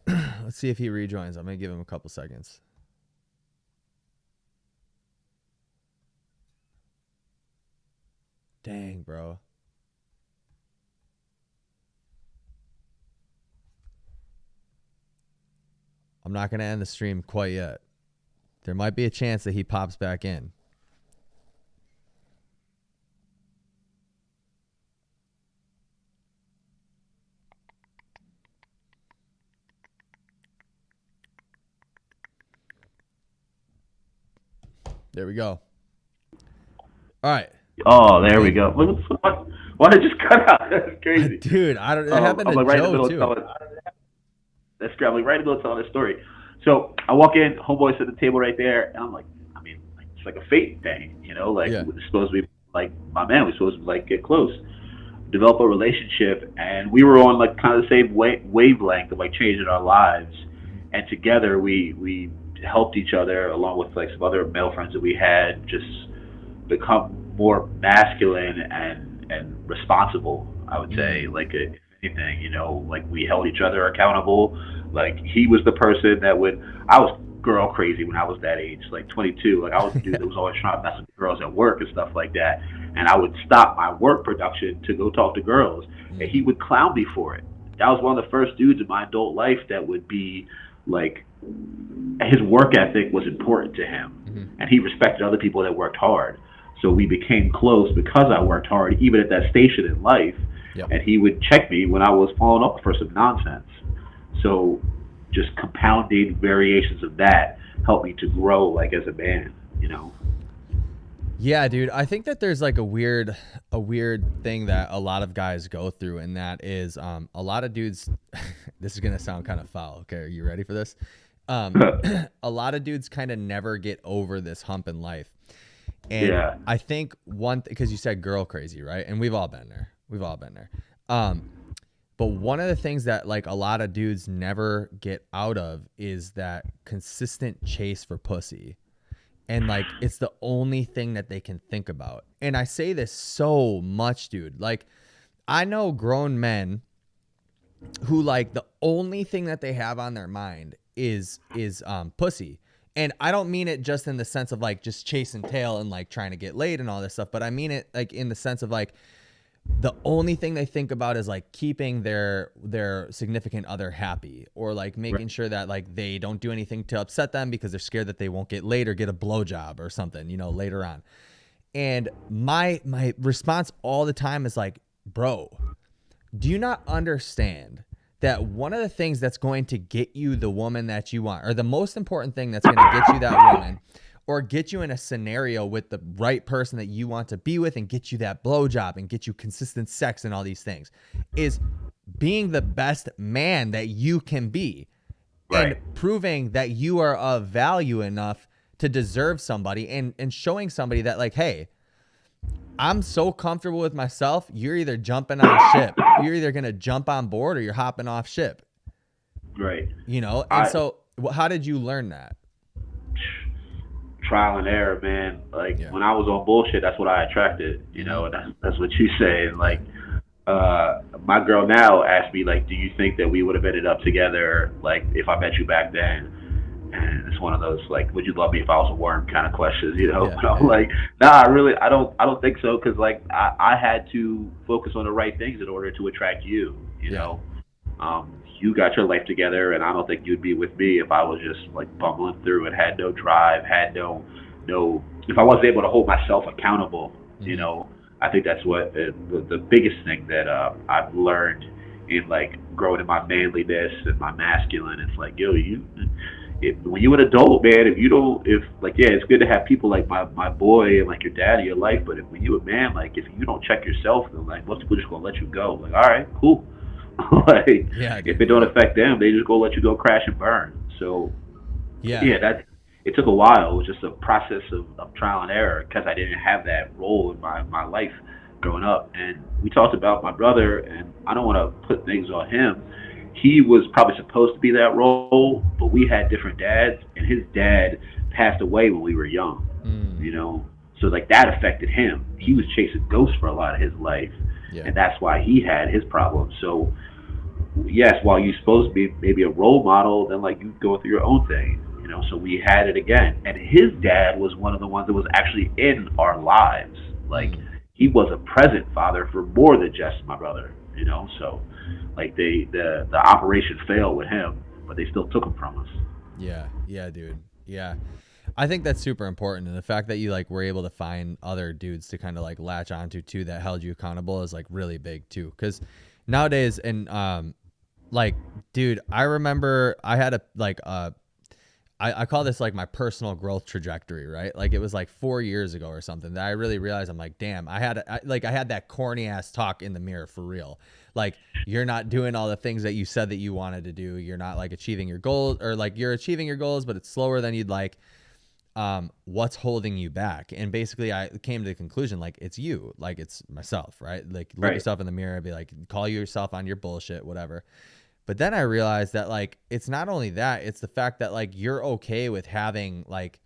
Let's see if he rejoins. I'm going to give him a couple seconds. Dang, bro. I'm not going to end the stream quite yet. There might be a chance that he pops back in. There we go. All right. Oh, there we go. Why did it just cut out? That's crazy. Dude, I don't. It happened I'm to like right in the Joe middle too. of telling. That's great. I'm like right in the middle of telling this story. So I walk in, homeboy's at the table right there, and I'm like, I mean, like, it's like a fate thing, you know? Like Yeah. we're supposed to be like my man. We're supposed to like get close, develop a relationship, and we were on like kind of the same wavelength of like changing our lives, and together we helped each other along with like some other male friends that we had just become more masculine and responsible. I would say, like if anything, you know, like we held each other accountable. Like he was the person that would. I was girl crazy when I was that age, like 22. Like I was the dude that was always trying to mess with girls at work and stuff like that. And I would stop my work production to go talk to girls, and he would clown me for it. That was one of the first dudes in my adult life that would be like, his work ethic was important to him, and he respected other people that worked hard. So we became close because I worked hard, even at that station in life. Yep. And he would check me when I was falling off for some nonsense. So just compounding variations of that helped me to grow like as a man, you know. Yeah, dude. I think that there's like a weird thing that a lot of guys go through, and that is a lot of dudes. This is gonna sound kind of foul. Okay, are you ready for this? A lot of dudes kind of never get over this hump in life, and Yeah. I think because you said girl crazy, right? And we've all been there. We've all been there. But one of the things that like a lot of dudes never get out of is that consistent chase for pussy. And like it's the only thing that they can think about. And I say this so much, dude. Like I know grown men who like the only thing that they have on their mind is pussy. And I don't mean it just in the sense of like just chasing tail and like trying to get laid and all this stuff, but I mean it like in the sense of like the only thing they think about is like keeping their significant other happy, or like making sure that like they don't do anything to upset them because they're scared that they won't get laid or get a blowjob or something, you know, later on. And my response all the time is like, bro, do you not understand that one of the things that's going to get you the woman that you want, or the most important thing that's going to get you that woman, or get you in a scenario with the right person that you want to be with and get you that blowjob and get you consistent sex and all these things, is being the best man that you can be, Right. and proving that you are of value enough to deserve somebody, and showing somebody that like, hey, I'm so comfortable with myself. You're either jumping on ship. You're either going to jump on board or you're hopping off ship. Right. You know? And so how did you learn that? Trial and error, man. Like Yeah. when I was on bullshit, that's what I attracted, you know, and that's what you say. And like, my girl now asked me, like, do you think that we would have ended up together, like, if I met you back then? And it's one of those, like, would you love me if I was a worm kind of questions, you know? Yeah, But I'm like, nah, I don't think so, because like I had to focus on the right things in order to attract you, you Yeah. know. You got your life together, and I don't think you'd be with me if I was just like bumbling through and had no drive, had no, if I wasn't able to hold myself accountable, you know. I think that's what the biggest thing that I've learned in like growing in my manliness and my masculine. It's like, yo, when you're an adult, man, if like, yeah, it's good to have people like my boy and like your dad in your life, but when you're a man, like if you don't check yourself, then like most people just gonna let you go. Like, all right, cool. Like, Yeah, if it don't affect them, they just go let you go crash and burn. So Yeah. it took a while. It was just a process of trial and error because I didn't have that role in my life growing up. And we talked about my brother, and I don't want to put things on him. He was probably supposed to be that role, but we had different dads, and his dad passed away when we were young, you know? So, like, that affected him. He was chasing ghosts for a lot of his life, Yeah. and that's why he had his problems. So, yes, while you're supposed to be maybe a role model, then, like, you go through your own thing, you know? So we had it again. And his dad was one of the ones that was actually in our lives. Like, he was a present father for more than just my brother, you know? So, like, the operation failed with him, but they still took him from us. Yeah. Yeah, dude. Yeah. I think that's super important. And the fact that you like were able to find other dudes to kind of like latch onto too that held you accountable is like really big too. Cause nowadays, and like, dude, I remember I had I call this like my personal growth trajectory, right? Like it was like 4 years ago or something that I really realized I'm like, damn, I had that corny ass talk in the mirror for real. Like, you're not doing all the things that you said that you wanted to do. You're not like achieving your goals, or like you're achieving your goals, but it's slower than you'd like. What's holding you back? And basically I came to the conclusion, like, it's you, like it's myself, right? Like look yourself in the mirror and be like, call yourself on your bullshit, whatever. But then I realized that like, it's not only that, it's the fact that like, you're okay with having like,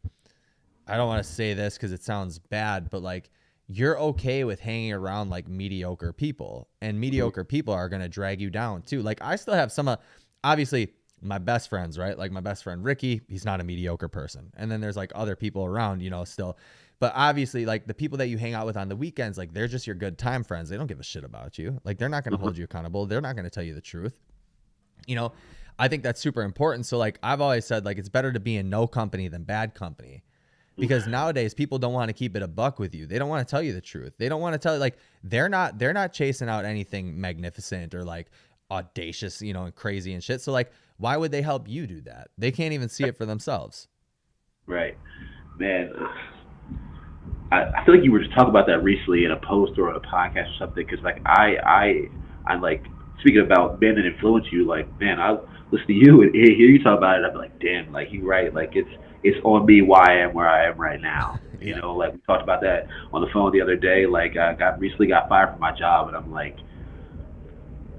I don't want to say this cause it sounds bad, but like, you're okay with hanging around like mediocre people, and mediocre people are going to drag you down too. Like I still have some, obviously my best friends, right? Like my best friend, Ricky, he's not a mediocre person. And then there's like other people around, you know, still, but obviously like the people that you hang out with on the weekends, like they're just your good time friends. They don't give a shit about you. Like they're not going to hold you accountable. They're not going to tell you the truth. You know, I think that's super important. So like I've always said, like, it's better to be in no company than bad company. Because nowadays people don't want to keep it a buck with you. They don't want to tell you the truth. They don't want to tell you, like, they're not chasing out anything magnificent or like audacious, you know, and crazy and shit. So like, why would they help you do that? They can't even see it for themselves. Right. Man, I feel like you were just talking about that recently in a post or a podcast or something. Because like I'm like, speaking about men that influence you, like, man, I listen to you and hear you talk about it. I'm like, damn, like you're right. Like it's on me why I am where I am right now. You know, like we talked about that on the phone the other day. Like I recently got fired from my job, and I'm like,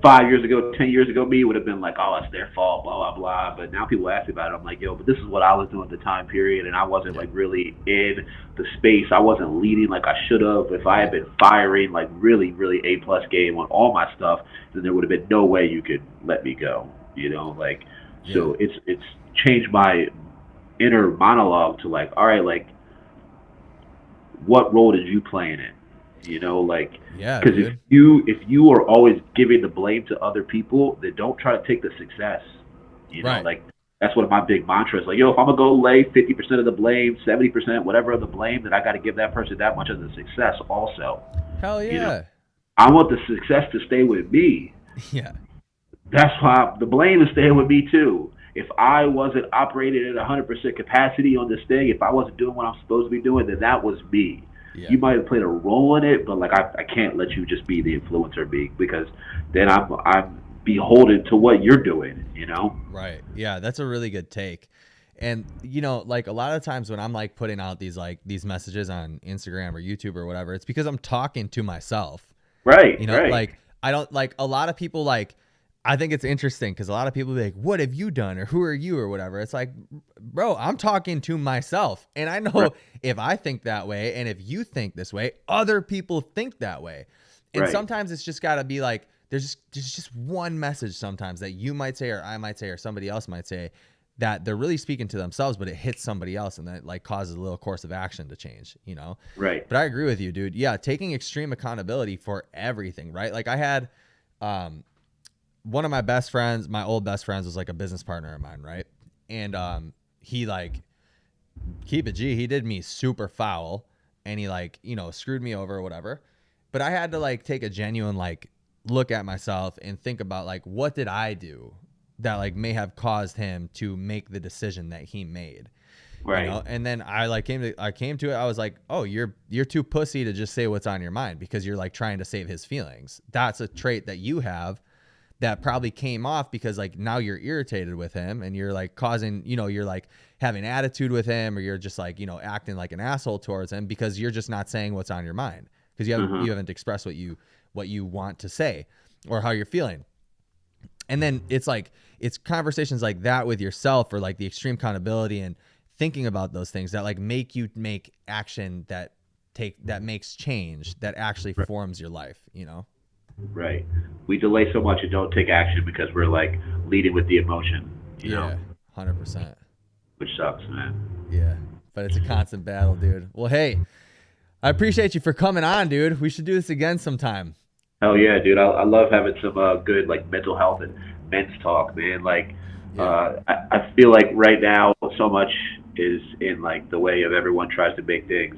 5 years ago, 10 years ago, me would have been like, oh, it's their fault, blah blah blah. But now people ask me about it. I'm like, yo, but this is what I was doing at the time period, and I wasn't Yeah. like really in the space. I wasn't leading like I should have. If I had been firing like really, really A+ game on all my stuff, then there would have been no way you could let me go. You know, like Yeah. so it's changed my inner monologue to like, all right, like what role did you play in it? You know, like Yeah, because if dude. you are always giving the blame to other people, then don't try to take the success. You know, Right. like that's one of my big mantras. Like, yo, if I'm gonna go lay 50% of the blame, 70%, whatever of the blame, then I got to give that person that much of the success also. Hell You know, yeah. I want the success to stay with me. Yeah. That's why the blame is staying with me too. If I wasn't operating at 100% capacity on this thing, if I wasn't doing what I'm supposed to be doing, then that was me. Yeah. You might have played a role in it, but like I can't let you just be the influencer be because then I'm beholden to what you're doing. You know? Right. Yeah, that's a really good take. And you know, like a lot of times when I'm like putting out these messages on Instagram or YouTube or whatever, it's because I'm talking to myself. Right. You know, Right. like I don't like a lot of people like I think it's interesting because a lot of people be like, "What have you done?" or "Who are you?" or whatever. It's like, bro, I'm talking to myself, and I know Right. if I think that way, and if you think this way, other people think that way. And Right. sometimes it's just got to be like there's just one message sometimes that you might say or I might say or somebody else might say that they're really speaking to themselves, but it hits somebody else and that like causes a little course of action to change, you know? Right. But I agree with you, dude. Yeah, taking extreme accountability for everything, right? Like I had one of my best friends, my old best friends was like a business partner of mine, right? And he like keep it G, he did me super foul and he like, you know, screwed me over or whatever. But I had to like take a genuine like look at myself and think about like what did I do that like may have caused him to make the decision that he made. Right. You know, and then I came to it. I was like, oh, you're too pussy to just say what's on your mind because you're like trying to save his feelings. That's a trait that you have that probably came off because like now you're irritated with him and you're like causing, you know, you're like having attitude with him or you're just like, you know, acting like an asshole towards him because you're just not saying what's on your mind because you haven't expressed what you want to say or how you're feeling. And then it's like it's conversations like that with yourself or like the extreme accountability and thinking about those things that like make you make action that makes change that actually forms your life, you know? Right. We delay so much and don't take action because we're like leading with the emotion, you know, 100%. which sucks, man. Yeah. But it's a constant battle, dude. Well, hey, I appreciate you for coming on, dude. We should do this again sometime. Hell yeah, dude. I love having some good like mental health and men's talk, man. Like, Yeah. I feel like right now so much is in like the way of everyone tries to make things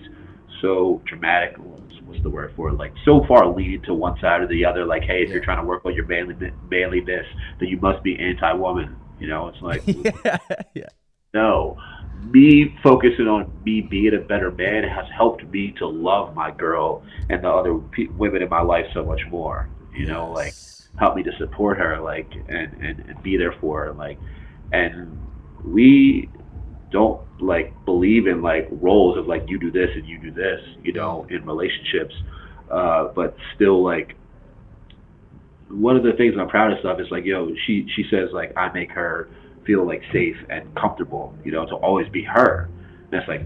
so dramatic. What's the word for it? Like so far leaning to one side or the other. Like, hey, if you're trying to work on your manliness, then you must be anti-woman. You know, it's like Yeah. Yeah. no. Me focusing on me being a better man has helped me to love my girl and the other women in my life so much more. You know, like Yes. help me to support her, like and be there for her, like. And we don't like believe in like roles of like you do this and you do this, you know, in relationships. But still, like one of the things I'm proudest of is like, yo, she says like I make her feel like safe and comfortable, you know, to always be her. And that's like,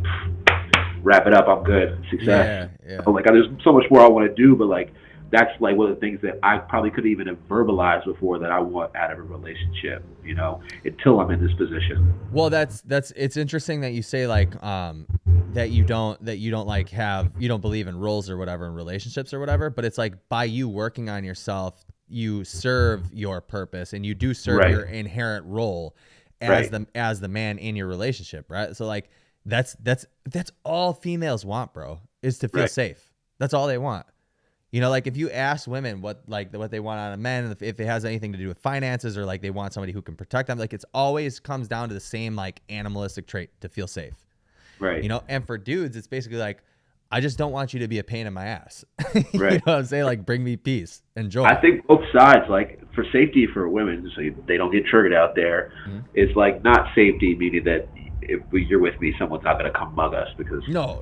wrap it up, I'm good, success. Yeah. So, like, there's so much more I want to do, but like, that's like one of the things that I probably couldn't even have verbalized before that I want out of a relationship, you know, until I'm in this position. Well, that's it's interesting that you say like that you don't like you don't believe in roles or whatever in relationships or whatever, but it's like by you working on yourself, you serve your purpose and you do serve your inherent role as the man in your relationship, right? So like that's all females want, bro, is to feel safe. That's all they want. You know, like if you ask women what they want out of men, if it has anything to do with finances or like they want somebody who can protect them, like it's always comes down to the same like animalistic trait to feel safe. Right. You know, and for dudes, it's basically like, I just don't want you to be a pain in my ass. You know what I'm saying? Like bring me peace and joy. I think both sides, like for safety for women, so they don't get triggered out there, it's like not safety, meaning that if you're with me, someone's not going to come mug us because No.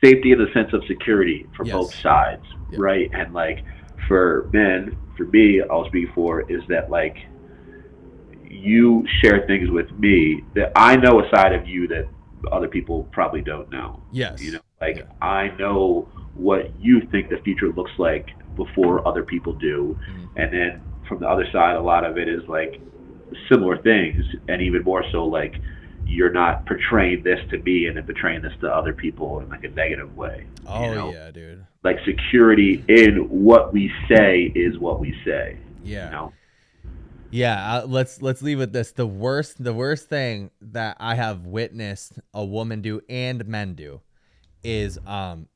safety in the sense of security for Yes. both sides, Yeah. right? And like for men, for me, I'll speak for is that like you share things with me that I know a side of you that other people probably don't know. You know, Yes. like Yeah. I know what you think the future looks like before other people do, Mhm. and then from the other side, a lot of it is like similar things, and even more so like you're not portraying this to me and then portraying this to other people in like a negative way. You Oh know, yeah, dude. like security in what we say is what we say. You Yeah. know, Yeah, let's leave with this. The worst thing that I have witnessed a woman do and men do is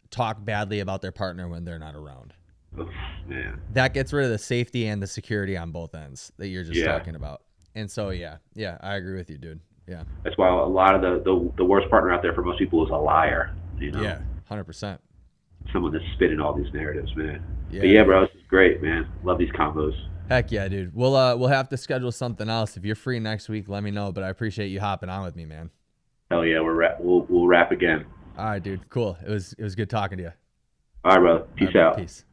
talk badly about their partner when they're not around. Oof, man, That gets rid of the safety and the security on both ends that you're just yeah. talking about. And so yeah, I agree with you, dude. Yeah. That's why a lot of the worst partner out there for most people is a liar. You know, Yeah, 100%. someone that's spinning all these narratives, man. But Yeah, yeah, dude. bro, this is great, man. Love these combos. Heck yeah, dude. We'll have to schedule something else. If you're free next week, let me know, but I appreciate you hopping on with me, man. Hell yeah, we'll wrap again. All right, dude. Cool. It was good talking to you. All right, brother. All right, Peace bro. out. Peace.